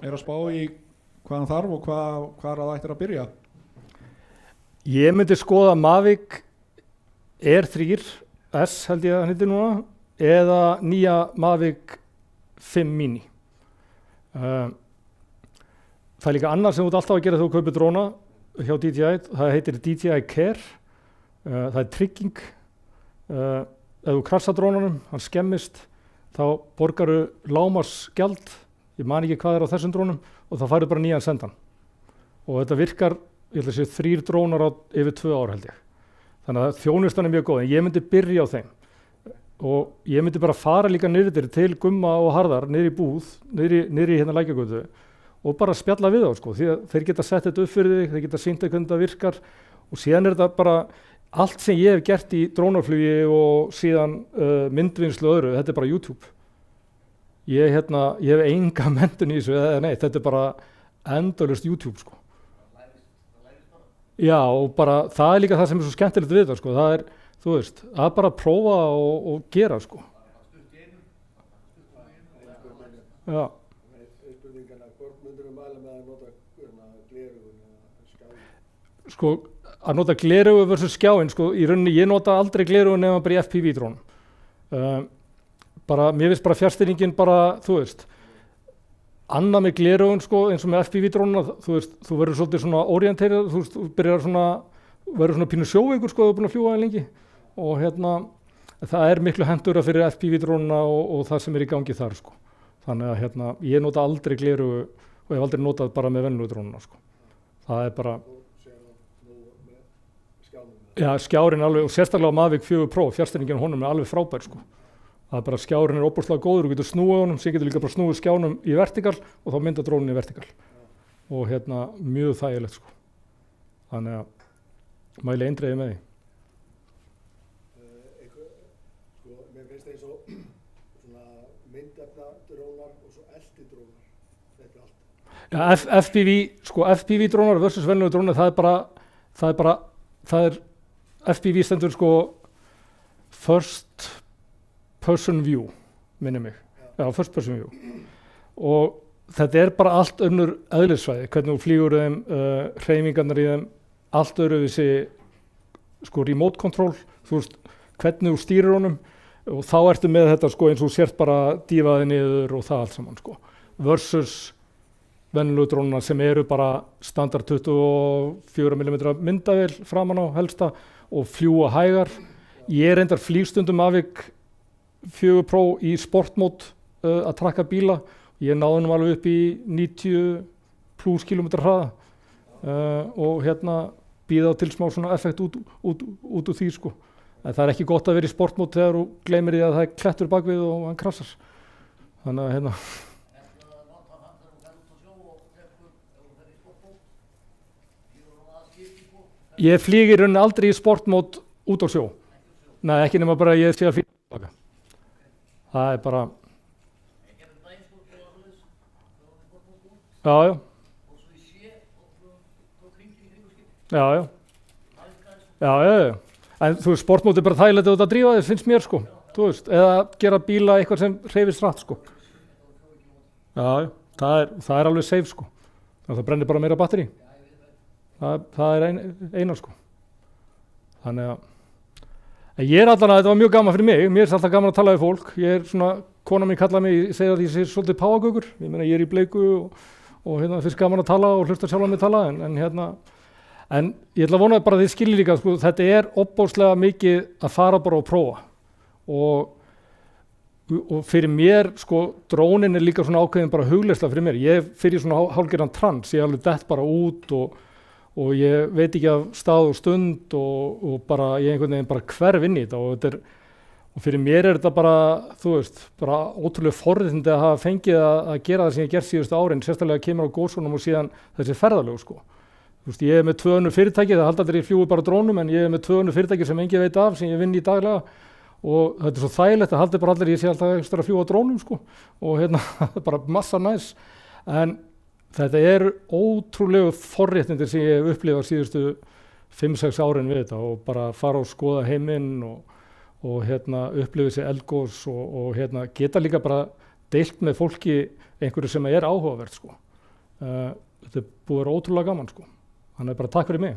er að spá í hvað hann þarf og hvað það ættir að byrja. Ég myndi skoða Mavic Air 3 S held ég að hann heitir núna eða nýja Mavic 5 Mini. Það er líka annað sem þú ert alltaf að gera þegar þú kaupir dróna hjá DJI, það heitir DJI Care, það er trygging. Ef þú krassar drónanum, hann skemmist, þá borgaru lágmarksgjald, ég man ekki hvað er á þessum drónum, og þá færðu bara nýjan sendan. Og þetta virkar, ég held að sé 3 drónar á yfir 2 ár held ég. Þannig að þjónustan er mjög góð, en ég myndi byrja á þeim. Og ég myndi bara fara líka niður til Gumma og Harðar, niður í búð, niður í hérna Lækjagötu og bara spjalla við þá sko, því að þeir geta sett þetta upp fyrir þig, þeir geta sýnt hvernig þetta virkar og síðan er þetta bara allt sem ég hef gert í drónaflugi og síðan myndvinnslu og öðru, þetta er bara YouTube. Ég hef enga menntun í þessu eða neitt, þetta er bara endalaust YouTube sko. Já og bara það er líka það sem er svo skemmtilegt við þetta sko, það er þú veist, að bara prófa og gera sko. Já. Spurningana, hvort myndir þú mæla með að nota gleraugun eða skjáin? Sko, að nota gleraugu versus skjáin, sko, í rauninni ég nota aldrei gleraugu nema bara í FPV drónum. Mér finnst bara fjarstýringin bara, þú veist, annað með gleraugun sko, eins og með FPV drónuna, þú veist, þú verður svolítið svona orienterað, þú veist, þú verður svona pínu sjóveikur sko, þú er búin að fljúga það lengi. Og það er miklu hentura fyrir FPV drónuna og það sem er í gangi þar sko. Þannig að ég nota aldrei gleraugu og hef aldrei notað bara með venjulegu drónuna sko. Það er bara já, skjárin alveg og sérstaklega á Mavic 4 Pro, fjarstýringin honum er alveg frábær sko. Það er bara skjárin er óbúrslega góður og getur snúið honum, sem getur líka bara snúið skjánum í vertikal og þá mynda drónin í vertikal. Og mjög þægilegt sko. Þannig að mæli eindregið með því. Mér finnst það eins og svona myndefna drónar og svo eldi drónar, þetta er allt. Já, FPV drónar versus venjulegu drónar, það er FPV stendur sko first person view, minni mig. Já, first person view. Og þetta er bara allt önnur eðlisfræði, hvernig þú flýgur þeim, hreyfingarnar í þeim, allt öðruvísi sko remote control, þú veist, hvernig þú stýrir honum, og þá ertu með þetta sko eins og sért bara dífaði niður og það allt saman sko versus venjulegu drónuna sem eru bara standard 24 mm myndavél framan á helsta og fljúa hægar. Ég reyndar flýgstundum Mavic 4 Pro í sportmód að trakka bíla. Ég náði nú alveg upp í 90 plus kilometra hraða og býða á til smá svona effekt út úr því sko. En það ekki gott að vera í sportmód þegar þú gleymir því að það klettur bakvið og hann krafsar. Þannig að Ég flýg í rauninni aldrei í sportmód út á sjó. Nei, ekki nema bara ég sé að flýga baka. Það bara Já. Já. En þú veist, sportmód bara þægilegt að drífa þig, finnst mér sko. Þú veist, eða gera bíla eitthvað sem hreyfist hratt sko. Já, það alveg safe sko. Það brennir bara meira batteri. Það eina sko. Þannig að ég allan að þetta var mjög gaman fyrir mig. Mér alltaf gaman að tala við fólk. Ég svona, kona mín kallaði mig, segir að ég sé svolítið páfagaukur. Ég meina, ég í bleiku og finnst gaman að tala og hlusta sjálf á mig tala en ég ætla að vona bara að þið skiljið líka sko, þetta ofboðslega mikið að fara bara og prófa og fyrir mér sko drónin líka svona ákveðin bara hugleiðsla fyrir mér. Ég fyrir svona hálfgerðan trans, ég alveg dett bara út og ég veit ekki af stað og stund og bara ég einhvern veginn bara hverf inn í þetta og fyrir mér þetta bara, þú veist, bara ótrúlega forréttindi að hafa fengið að gera það sem ég gert síðustu árin, sérstaklega kemur á góðsónum og síðan þessi ferðalög sko. Þú veist, ég með 2 önnur fyrirtæki, það halda allir ég fljúi bara drónum, en ég með 2 önnur fyrirtæki sem enginn veit af, sem ég vinn í daglega og þetta svo þægilegt að halda bara allir, ég sé alltaf ekstra að fljúa drónum sko og bara massa næs, en þetta ótrúlegu forréttindi sem ég hef upplifað síðustu 5-6 árin við þetta og bara fara og skoða heiminn og upplifa þessi eldgos og geta líka bara deilt með fólki einhverju sem áhugavert sko. Þetta búið að vera ótrúlega gaman sko. Þannig bara takk fyrir mig.